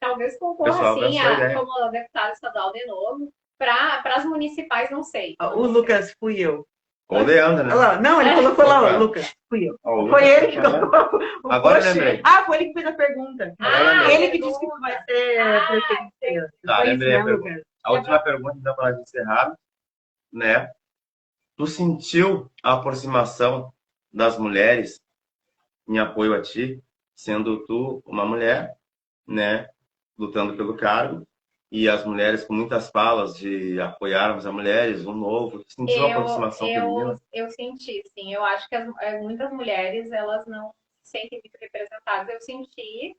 talvez concorra assim como deputado estadual de novo. Para as municipais, não sei. O Lucas fui eu. O Leandro, né? Não, ele colocou lá, o Lucas. Fui eu. Foi ele que colocou. Agora eu lembrei. Foi ele que fez a pergunta. Ele que disse que tu vai ser prefeito. Tá, lembrei a pergunta. A última pergunta, então, para encerrar, né? Tu sentiu a aproximação das mulheres em apoio a ti, sendo tu uma mulher, né? Lutando pelo cargo, e as mulheres com muitas falas de apoiarmos as mulheres, um novo. Tu sentiu a aproximação feminina? Eu senti, sim. Eu acho que muitas mulheres, elas não se sentem muito representadas. Eu senti...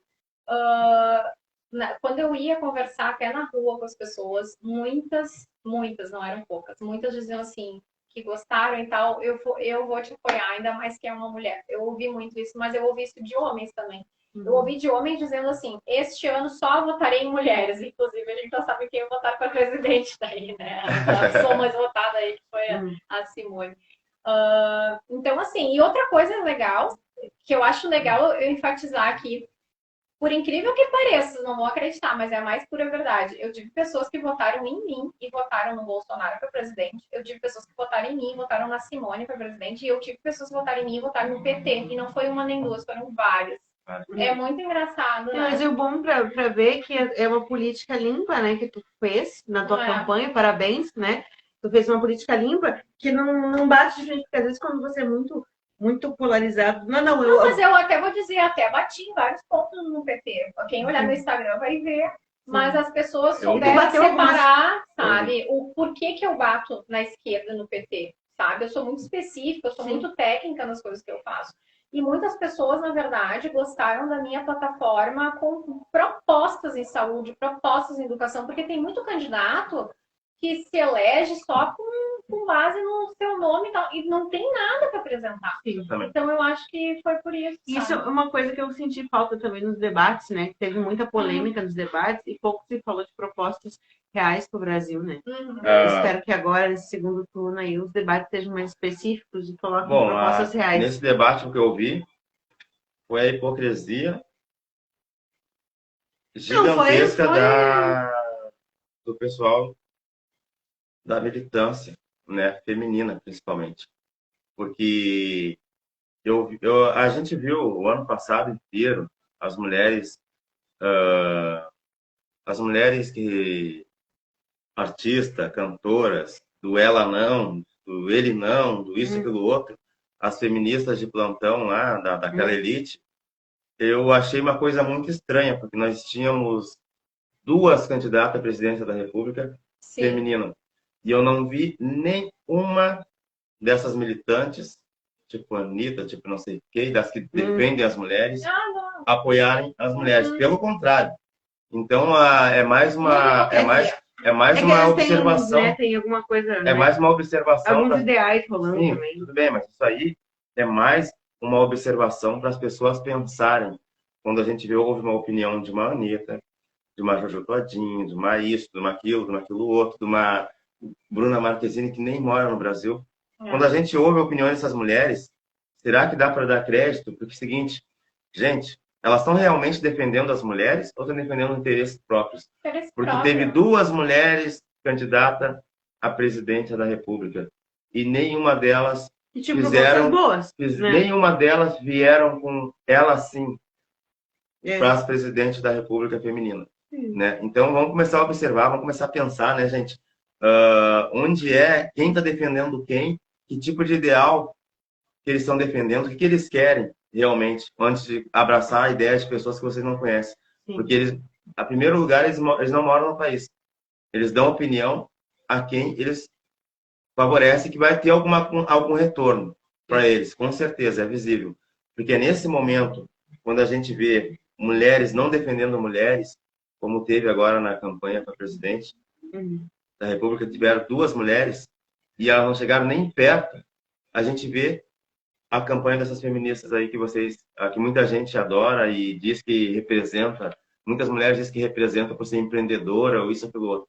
quando eu ia conversar até na rua com as pessoas, muitas, não eram poucas, muitas diziam assim, que gostaram e tal, eu vou te apoiar, ainda mais que é uma mulher. Eu ouvi muito isso, mas eu ouvi isso de homens também. Eu ouvi de homens dizendo assim, este ano só votarei em mulheres. Inclusive, a gente já sabe quem eu votar para presidente daí, né? A pessoa mais votada aí, que foi a Simone. Então, assim, e outra coisa legal, que eu acho legal eu enfatizar aqui, por incrível que pareça, vocês não vão acreditar, mas é a mais pura verdade. Eu tive pessoas que votaram em mim e votaram no Bolsonaro para presidente. Eu tive pessoas que votaram em mim e votaram na Simone para presidente. E eu tive pessoas que votaram em mim e votaram no PT. E não foi uma nem duas, foram várias. cara. É muito engraçado, né? Mas é bom para ver que é uma política limpa, né? Que tu fez na tua campanha, parabéns, né? Tu fez uma política limpa que não bate de frente, porque às vezes quando você é muito polarizado. Não, mas eu até vou dizer, até bati em vários pontos no PT. Quem olhar no Instagram vai ver. Mas as pessoas souberam separar, sabe? O porquê que eu bato na esquerda no PT, sabe? Eu sou muito específica, eu sou muito técnica nas coisas que eu faço. E muitas pessoas, na verdade, gostaram da minha plataforma com propostas em saúde, propostas em educação, porque tem muito candidato que se elege só com base no seu nome e não tem nada para apresentar. Sim. Então, eu acho que foi por isso. Isso é uma coisa que eu senti falta também nos debates, né? Que teve muita polêmica nos debates e pouco se falou de propostas reais para o Brasil, né? Espero que agora, nesse segundo turno aí, os debates sejam mais específicos e coloquem propostas reais. Nesse debate, o que eu vi foi a hipocrisia gigantesca do pessoal da militância, né, feminina, principalmente. Porque a gente viu o ano passado inteiro as mulheres que artistas, cantoras, do ela não, do ele não, do isso, aquilo outro, as feministas de plantão lá, daquela elite, eu achei uma coisa muito estranha, porque nós tínhamos 2 candidatas à presidência da República femininas. E eu não vi nenhuma dessas militantes, tipo a Anitta, tipo não sei quem, das que defendem as mulheres, apoiarem as mulheres. Pelo contrário. Então, é mais uma observação. Tem alguma coisa, é mais uma observação. Alguns ideais rolando também. Tudo bem, mas isso aí é mais uma observação para as pessoas pensarem. Quando a gente vê, houve uma opinião de uma Anitta, de uma Jojo Todinho, de uma isso, de uma aquilo outro, de uma Bruna Marquezine, que nem mora no Brasil. Quando a gente ouve a opinião dessas mulheres, será que dá para dar crédito? Porque é o seguinte, gente, elas estão realmente defendendo as mulheres ou estão defendendo interesses próprios? Porque teve 2 mulheres candidatas a presidente da República e nenhuma delas nenhuma delas vieram com ela sim para as presidentes da República feminina, né? Então vamos começar a observar, vamos começar a pensar, né, gente? Onde quem está defendendo quem, que tipo de ideal que eles estão defendendo, o que eles querem realmente, antes de abraçar a ideia de pessoas que vocês não conhecem. Porque eles, em primeiro lugar, eles não moram no país. Eles dão opinião a quem eles favorecem, que vai ter algum retorno para eles, com certeza, é visível. Porque nesse momento, quando a gente vê mulheres não defendendo mulheres, como teve agora na campanha para presidente da República, tiveram 2 mulheres e elas não chegaram nem perto, a gente vê a campanha dessas feministas aí que muita gente adora e diz que representa, muitas mulheres dizem que representa por ser empreendedora ou isso ou aquilo outro.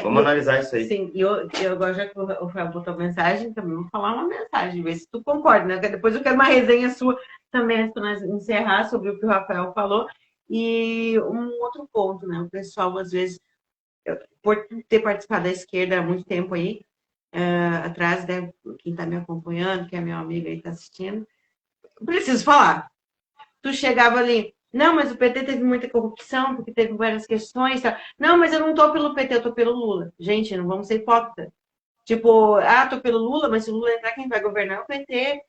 Vamos analisar isso aí. Sim, e eu agora já que o Rafael botou mensagem, também vou falar uma mensagem, ver se tu concorda, né? Depois eu quero uma resenha sua também, para nós encerrar sobre o que o Rafael falou. E um outro ponto, né? O pessoal, às vezes, por ter participado da esquerda há muito tempo aí, atrás, né? Quem está me acompanhando, que é meu amigo aí está assistindo, preciso falar. Tu chegava ali, não, mas o PT teve muita corrupção, porque teve várias questões. Tá? Não, mas eu não tô pelo PT, eu tô pelo Lula. Gente, não vamos ser hipócritas. Tipo, tô pelo Lula, mas se o Lula entrar, quem vai governar é o PT.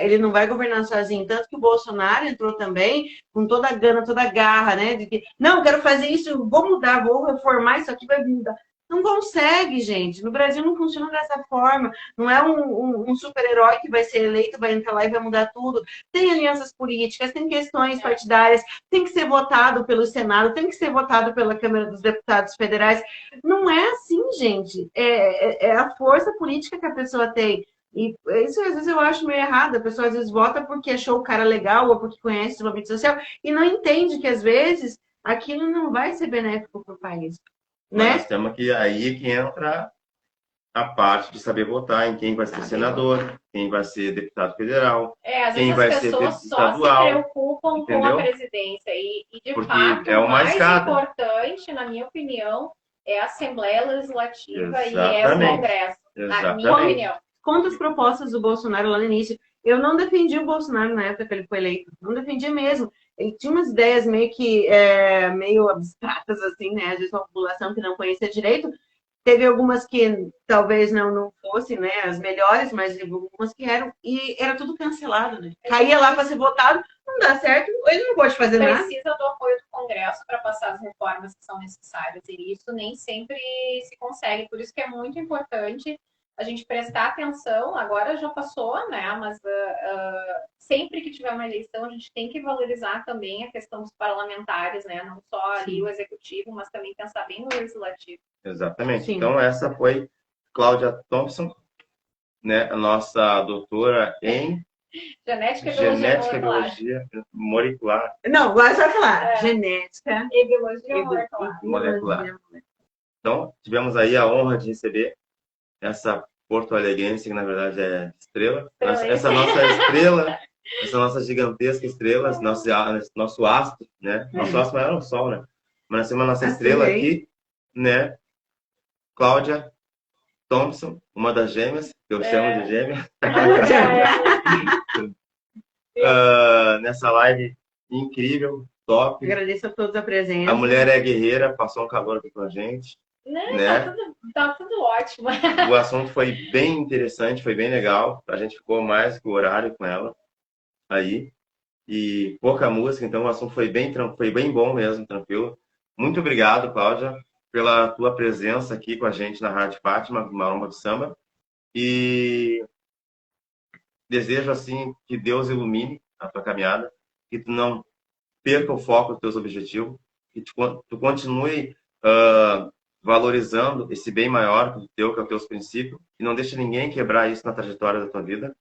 Ele não vai governar sozinho. Tanto que o Bolsonaro entrou também com toda a gana, toda a garra, né? De que, não, quero fazer isso, vou mudar, vou reformar, isso aqui vai mudar. Não consegue, gente. No Brasil não funciona dessa forma. Não é um super-herói que vai ser eleito, vai entrar lá e vai mudar tudo. Tem alianças políticas, tem questões partidárias, tem que ser votado pelo Senado, tem que ser votado pela Câmara dos Deputados Federais. Não é assim, gente. É a força política que a pessoa tem. E isso, às vezes, eu acho meio errado. A pessoa, às vezes, vota porque achou o cara legal ou porque conhece o movimento social e não entende que, às vezes, aquilo não vai ser benéfico para o país. Né? Nós temos que aí que entra a parte de saber votar em quem vai ser senador, quem vai ser deputado federal, quem vai ser estadual. As pessoas só se preocupam com a presidência e de porque fato, é o mais importante, na minha opinião, é a Assembleia Legislativa. Exatamente. E é o Congresso, na minha opinião. Quantas propostas do Bolsonaro lá no início? eu não defendi o Bolsonaro na época que ele foi eleito. Não defendia mesmo. Ele tinha umas ideias meio que meio abstratas, assim, né? Às vezes a população que não conhecia direito. Teve algumas que talvez não fossem, né, as melhores, mas algumas que eram, e era tudo cancelado, né? Caía lá para ser votado, não dá certo, ele não pode fazer nada. Precisa do apoio do Congresso para passar as reformas que são necessárias, e isso nem sempre se consegue, por isso que é muito importante a gente prestar atenção. Agora já passou, né? Mas sempre que tiver uma eleição, a gente tem que valorizar também a questão dos parlamentares, né? Não só ali o executivo, mas também pensar bem no legislativo. Exatamente. Sim. Então, essa foi Cláudia Thompson, né? A nossa doutora em Genética e biologia molecular. Não, agora você vai falar. Genética e biologia molecular. Então, tivemos aí a honra de receber essa porto-alegrense, que na verdade é estrela. Essa nossa estrela, essa nossa gigantesca estrela, nosso astro, né? Nosso astro maior é o Sol, né? Mas nós temos a nossa estrela aqui, né? Cláudia Thompson, uma das gêmeas, que eu chamo de gêmea. Nessa live incrível, top. Agradeço a todos a presença. A mulher é guerreira, passou um calor aqui com a gente. Não, né? tá tudo ótimo. O assunto foi bem interessante, foi bem legal. A gente ficou mais que o horário com ela aí. E pouca música, então o assunto foi bem bom mesmo, tranquilo. Muito obrigado, Cláudia, pela tua presença aqui com a gente na Rádio Fátima, Maromba do Samba. E desejo, assim, que Deus ilumine a tua caminhada, que tu não perca o foco dos teus objetivos, que tu continue valorizando esse bem maior que é os teus princípios, e não deixe ninguém quebrar isso na trajetória da tua vida.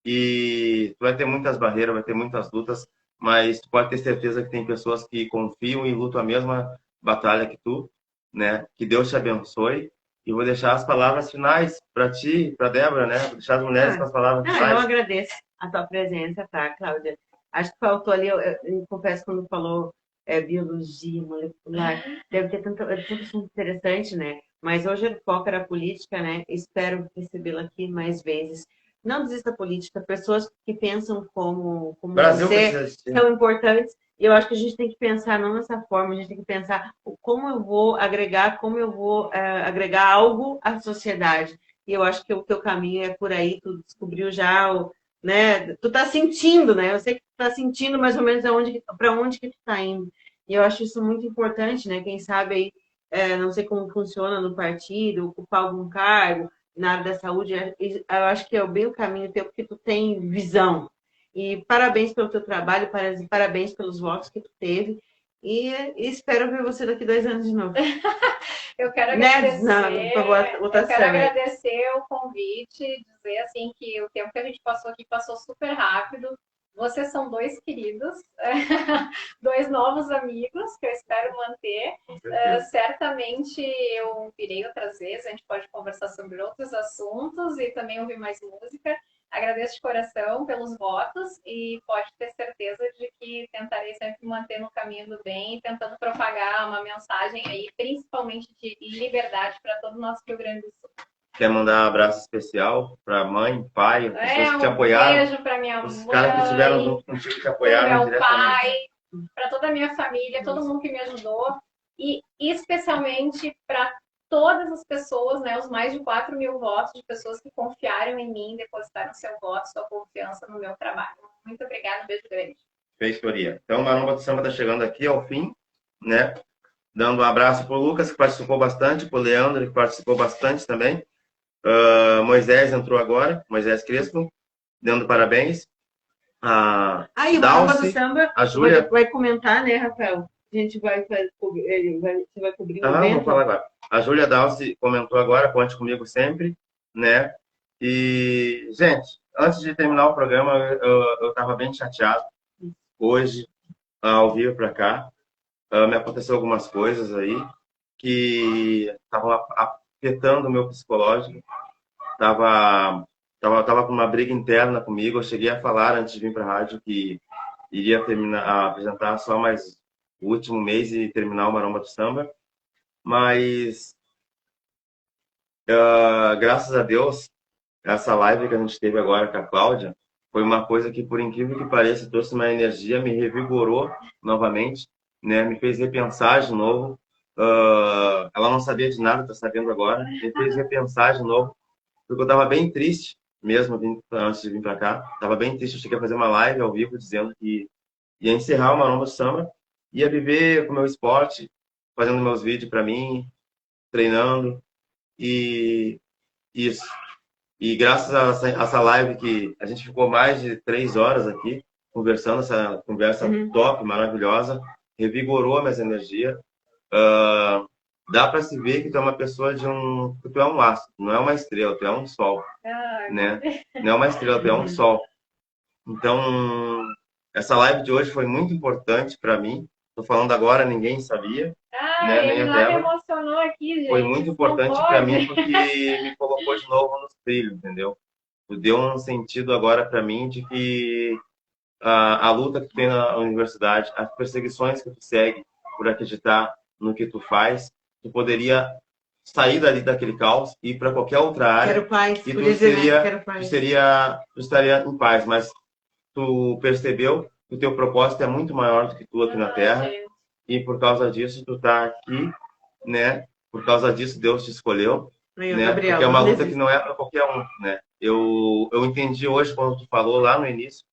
E tu vai ter muitas barreiras, vai ter muitas lutas, mas tu pode ter certeza que tem pessoas que confiam e lutam a mesma batalha que tu, né? Que Deus te abençoe. E vou deixar as palavras finais para ti, para Débora, né? Vou deixar as mulheres com as palavras finais. Eu agradeço a tua presença, tá, Cláudia? Acho que faltou ali, eu confesso, quando falou biologia molecular, deve ter tanto assunto interessante, né? Mas hoje o foco era política, né? Espero recebê-la aqui mais vezes. Não desista da política, pessoas que pensam como você são importantes. E eu acho que a gente tem que pensar não dessa forma, a gente tem que pensar como eu vou agregar, como eu vou agregar algo à sociedade. E eu acho que o teu caminho é por aí, tu descobriu já, né? Tu tá sentindo, né? Eu sei que tu tá sentindo mais ou menos para onde que tu tá indo. E eu acho isso muito importante, né? Quem sabe aí, não sei como funciona no partido, ocupar algum cargo na área da saúde, eu acho que é bem o caminho teu, porque tu tem visão. E parabéns pelo teu trabalho, parabéns pelos votos que tu teve. E espero ver você daqui 2 anos de novo. Eu quero agradecer o convite, dizer assim que o tempo que a gente passou aqui passou super rápido. Vocês são 2 queridos, 2 novos amigos que eu espero manter. Certamente eu virei outras vezes, a gente pode conversar sobre outros assuntos e também ouvir mais música. Agradeço de coração pelos votos e pode ter certeza de que tentarei sempre manter no caminho do bem, tentando propagar uma mensagem aí, principalmente de liberdade para todo o nosso Rio Grande do Sul. Quer mandar um abraço especial para mãe, pai, pessoas que te apoiaram? Um beijo para minha mãe, os caras que estiveram junto contigo que te apoiaram meu pai, para toda a minha família, todo mundo que me ajudou e especialmente para todas as pessoas, né, os mais de 4.000 votos de pessoas que confiaram em mim, depositaram seu voto, sua confiança no meu trabalho. Muito obrigada, um beijo grande. Feitoria. Então, o Maromba do Samba está chegando aqui ao fim, né? Dando um abraço para o Lucas, que participou bastante, para o Leandro, que participou bastante também. Moisés entrou agora, Moisés Crespo, dando parabéns. E o Maromba do Samba, a Júlia vai comentar, né, Rafael? A gente vai cobrir o evento. Vamos falar agora. A Júlia Dalci comentou agora, conte comigo sempre, né? E, gente, antes de terminar o programa, eu estava bem chateado. Hoje, ao vir para cá, me aconteceu algumas coisas aí que estavam afetando o meu psicológico. Tava com uma briga interna comigo. Eu cheguei a falar antes de vir para a rádio que iria apresentar só mais o último mês e terminar o Maromba do Samba. Mas, graças a Deus, essa live que a gente teve agora com a Cláudia foi uma coisa que, por incrível que pareça, trouxe uma energia, me revigorou novamente, né? Me fez repensar de novo. Ela não sabia de nada, está sabendo agora. Me fez repensar de novo, porque eu estava bem triste mesmo antes de vir para cá. Estava bem triste, eu cheguei a fazer uma live ao vivo dizendo que ia encerrar o Maromba do Samba, ia viver com o meu esporte, fazendo meus vídeos para mim, treinando, e isso. E graças a essa live que a gente ficou mais de 3 horas aqui, conversando, essa conversa top, maravilhosa, revigorou minhas energias. Dá para se ver que tu é uma pessoa que tu é um astro, não é uma estrela, tu é um sol, né? Não é uma estrela, tu é um sol. Então, essa live de hoje foi muito importante para mim. Tô falando agora, ninguém sabia. Né? Ele lá me emocionou aqui, gente. Foi muito importante para mim porque me colocou de novo nos trilhos, entendeu? Deu um sentido agora para mim de que a luta que tu tem na universidade, as perseguições que tu segue por acreditar no que tu faz, tu poderia sair dali daquele caos e ir para qualquer outra área. Quero paz. E tu estaria em paz, mas tu percebeu que o teu propósito é muito maior do que tu aqui na Terra. E por causa disso, tu tá aqui, né? Por causa disso, Deus te escolheu. Né? Gabriel, porque é uma luta que não é para qualquer um, né? Eu entendi hoje, quando tu falou lá no início,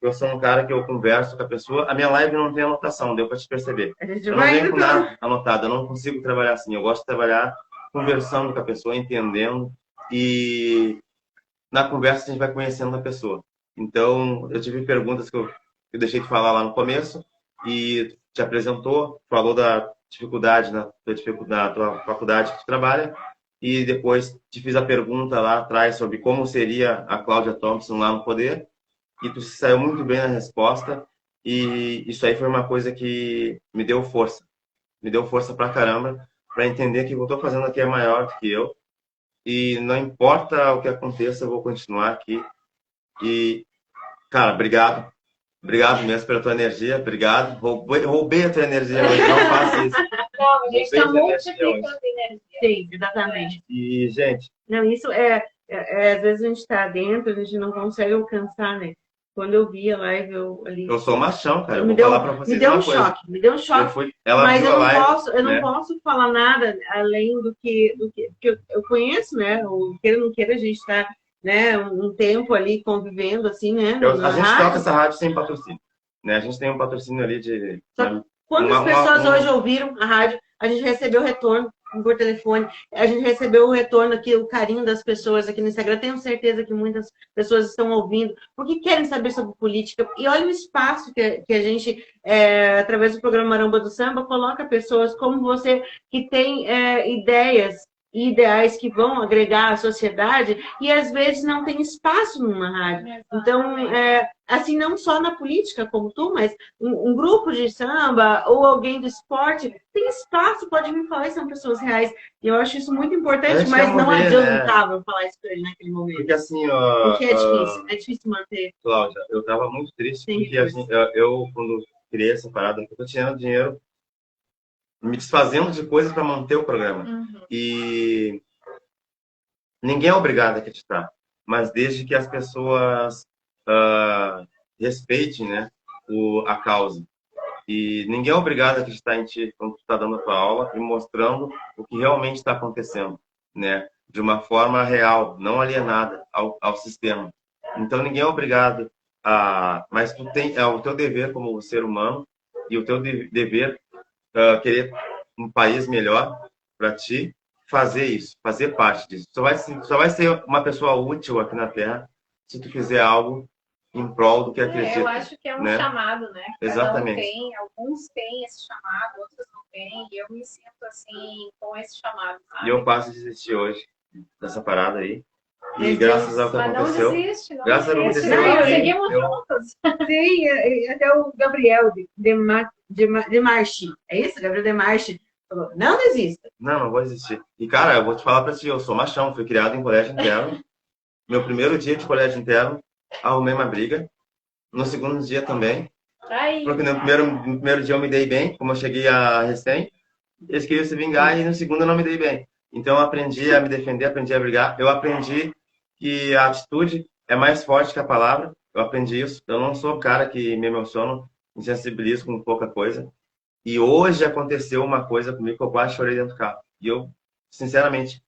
que eu sou um cara que eu converso com a pessoa. A minha live não tem anotação, deu para te perceber. Eu não venho com nada anotado, eu não consigo trabalhar assim. Eu gosto de trabalhar conversando com a pessoa, entendendo. E na conversa a gente vai conhecendo a pessoa. Então, eu tive perguntas que eu deixei de falar lá no começo e te apresentou, falou da dificuldade na tua faculdade que tu trabalha, e depois te fiz a pergunta lá atrás sobre como seria a Cláudia Thompson lá no Poder, e tu saiu muito bem na resposta, e isso aí foi uma coisa que me deu força pra caramba, para entender que o que eu tô fazendo aqui é maior do que eu, e não importa o que aconteça, eu vou continuar aqui. E, cara, obrigado. Obrigado mesmo pela tua energia, obrigado. Roubei a tua energia hoje, não faça isso. Não, a gente está multiplicando energia. Sim, exatamente. E, gente... Não, isso às vezes a gente está dentro, a gente não consegue alcançar, né? Quando eu vi a live, eu sou machão, cara. Eu vou falar pra vocês uma coisa. Me deu um choque. Mas eu não posso falar nada além do que eu conheço, né? O queira ou não queira, a gente está, né, um tempo ali convivendo, assim, né? A gente toca essa rádio sem patrocínio, né? A gente tem um patrocínio ali de... Quantas pessoas hoje ouviram a rádio? A gente recebeu retorno por telefone, a gente recebeu o retorno aqui, o carinho das pessoas aqui no Instagram. Tenho certeza que muitas pessoas estão ouvindo, porque querem saber sobre política. E olha o espaço que a gente, através do programa Maromba do Samba, coloca pessoas como você, que tem ideias e ideais que vão agregar à sociedade e às vezes não tem espaço numa rádio. Então, assim, não só na política como tu, mas um grupo de samba ou alguém do esporte tem espaço, pode me falar, e são pessoas reais. E eu acho isso muito importante, mas não adiantava eu falar isso para ele naquele momento. Porque assim, porque é difícil manter. Cláudia, eu tava muito triste porque assim, eu quando criei essa parada, eu tô tirando dinheiro, me desfazendo de coisas para manter o programa. E ninguém é obrigado a acreditar, mas desde que as pessoas respeitem, né, a causa. E ninguém é obrigado a acreditar em ti quando tu está dando a tua aula e mostrando o que realmente está acontecendo, né, de uma forma real, não alienada ao sistema. Então ninguém é obrigado mas tu é o teu dever como ser humano e o teu dever querer um país melhor para ti, fazer isso, fazer parte disso. Só vai ser uma pessoa útil aqui na Terra se tu fizer algo em prol do que acredita. Eu acho que é um chamado, né? Exatamente. Alguns têm esse chamado, outros não têm, e eu me sinto assim, com esse chamado, sabe? E eu passo a desistir hoje dessa parada aí. E graças ao que aconteceu. Graças ao que aconteceu. Seguimos juntos. Sim, até o Gabriel de Marchi. É isso? Gabriel de Marchi falou: não desista. Não vou desistir. E, cara, eu vou te falar pra ti, eu sou machão, fui criado em colégio interno. Meu primeiro dia de colégio interno, arrumei uma briga. No segundo dia também. Porque no primeiro dia eu me dei bem, como eu cheguei a recém. Eles queriam se vingar e no segundo eu não me dei bem. Então eu aprendi a me defender, aprendi a brigar. Eu aprendi que a atitude é mais forte que a palavra. Eu aprendi isso. Eu não sou um cara que me emociono, me sensibilizo com pouca coisa. E hoje aconteceu uma coisa comigo que eu quase chorei dentro do carro. E eu, sinceramente,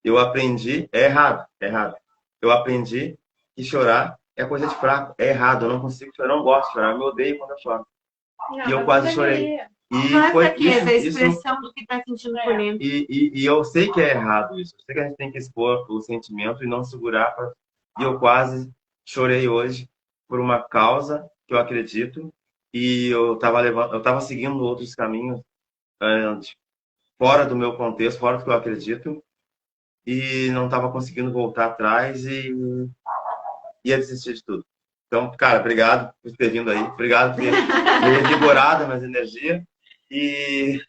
eu aprendi, é errado, é errado. Eu aprendi que chorar é coisa de fraco, é errado. Eu não consigo chorar, eu não gosto de chorar, eu me odeio quando eu choro. Não, E eu mas quase não chorei. deveria. E Não é foi fraqueza, é a isso, expressão do que tá sentindo por dentro. e eu sei que é errado isso. Eu sei que a gente tem que expor o sentimento e não segurar. E eu quase chorei hoje por uma causa que eu acredito e eu tava seguindo outros caminhos fora do meu contexto, fora do que eu acredito e não estava conseguindo voltar atrás e ia desistir de tudo. Então, cara, obrigado por ter vindo aí. Obrigado por ter me revigorado minhas energias e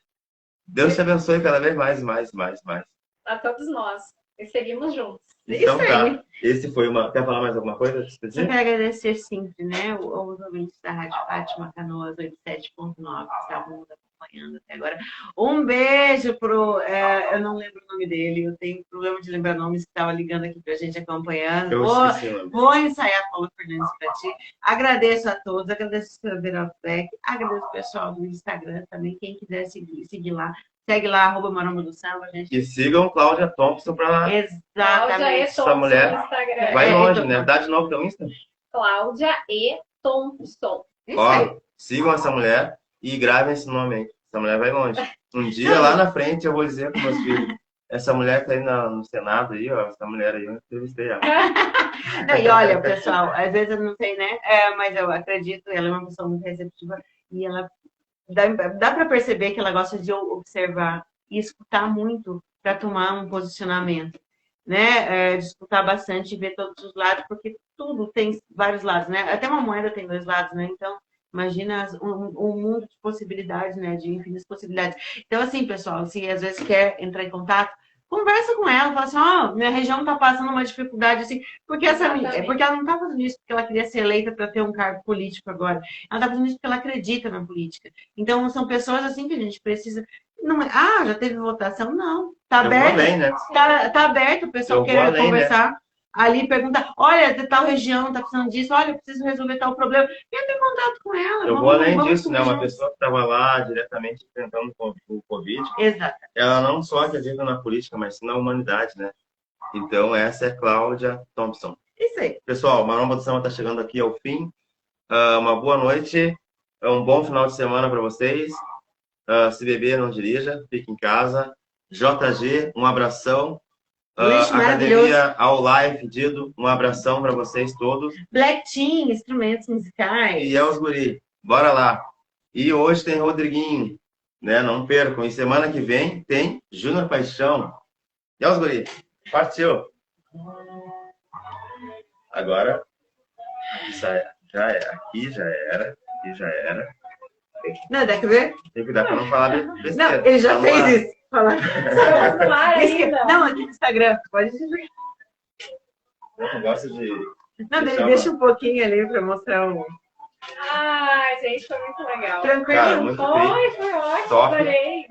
Deus te abençoe cada vez mais, mais, mais, mais. A todos nós. E seguimos juntos. Então Isso aí. tá. Esse foi uma. Quer falar mais alguma coisa? Só quero agradecer sempre, né, os ouvintes da Rádio Fátima Canoas 87.9 que estavam nos acompanhando até agora. Um beijo pro. Eu não lembro o nome dele, eu tenho problema de lembrar nomes que estava ligando aqui pra gente acompanhando. Eu esqueci o nome. Vou ensaiar Paula Fernandes para ti. Agradeço a todos, agradeço a Vera Fleck, agradeço o pessoal do Instagram também, quem quiser seguir lá. Segue lá, @Maromba do Samba, gente. E sigam Cláudia Thompson para Exatamente. essa mulher. No Instagram. Vai longe, né? Dá de novo teu Insta. Cláudia E. Thompson. Ó, sigam essa mulher e gravem esse nome aí. Essa mulher vai longe. Um dia lá na frente eu vou dizer para meus filhos: essa mulher que tá aí no Senado aí, ó, essa mulher aí, eu entrevistei ela. Não, e olha, pessoal, às vezes eu não sei, né? Mas eu acredito, ela é uma pessoa muito receptiva e ela dá para perceber que ela gosta de observar e escutar muito para tomar um posicionamento, né? De escutar bastante e ver todos os lados, porque tudo tem vários lados, né? Até uma moeda tem dois lados, né? Então, imagina um mundo de possibilidades, né? De infinitas possibilidades. Então, assim, pessoal, se às vezes quer entrar em contato, conversa com ela, fala assim, minha região está passando uma dificuldade, assim, porque porque ela não está fazendo isso porque ela queria ser eleita para ter um cargo político agora. Ela está fazendo isso porque ela acredita na política. Então, são pessoas assim que a gente precisa. Não, já teve votação? Não. Está aberto. Além, né? Tá aberto o pessoal querer conversar. Né? Ali perguntar, olha, de tal região está precisando disso, olha, eu preciso resolver tal problema. Entra em contato com ela. Eu vou além disso, né? Uma pessoa que estava lá diretamente enfrentando o Covid. Exato. Ela não só acredita na política, mas sim na humanidade, né? Então, essa é Cláudia Thompson. Isso aí. Pessoal, Maromba do Samba está chegando aqui ao fim. Uma boa noite. Um bom final de semana para vocês. Se beber, não dirija. Fique em casa. JG, um abração. Academia ao Live, Dido, um abração para vocês todos. Black Team, instrumentos musicais. E é os guri, bora lá. E hoje tem Rodriguinho, né? Não percam. E semana que vem tem Júnior Paixão. E é os guri, partiu. Agora, aqui já era. Não, dá que ver? Tem que dar para não falar besteira. Não, ele já fez isso. Não, aqui no Instagram. Pode dizer. Eu não gosto de. Não, deixa um pouquinho ali para mostrar o. Ai, gente, foi muito legal. Tranquilo. Cara, muito foi ótimo, top. adorei.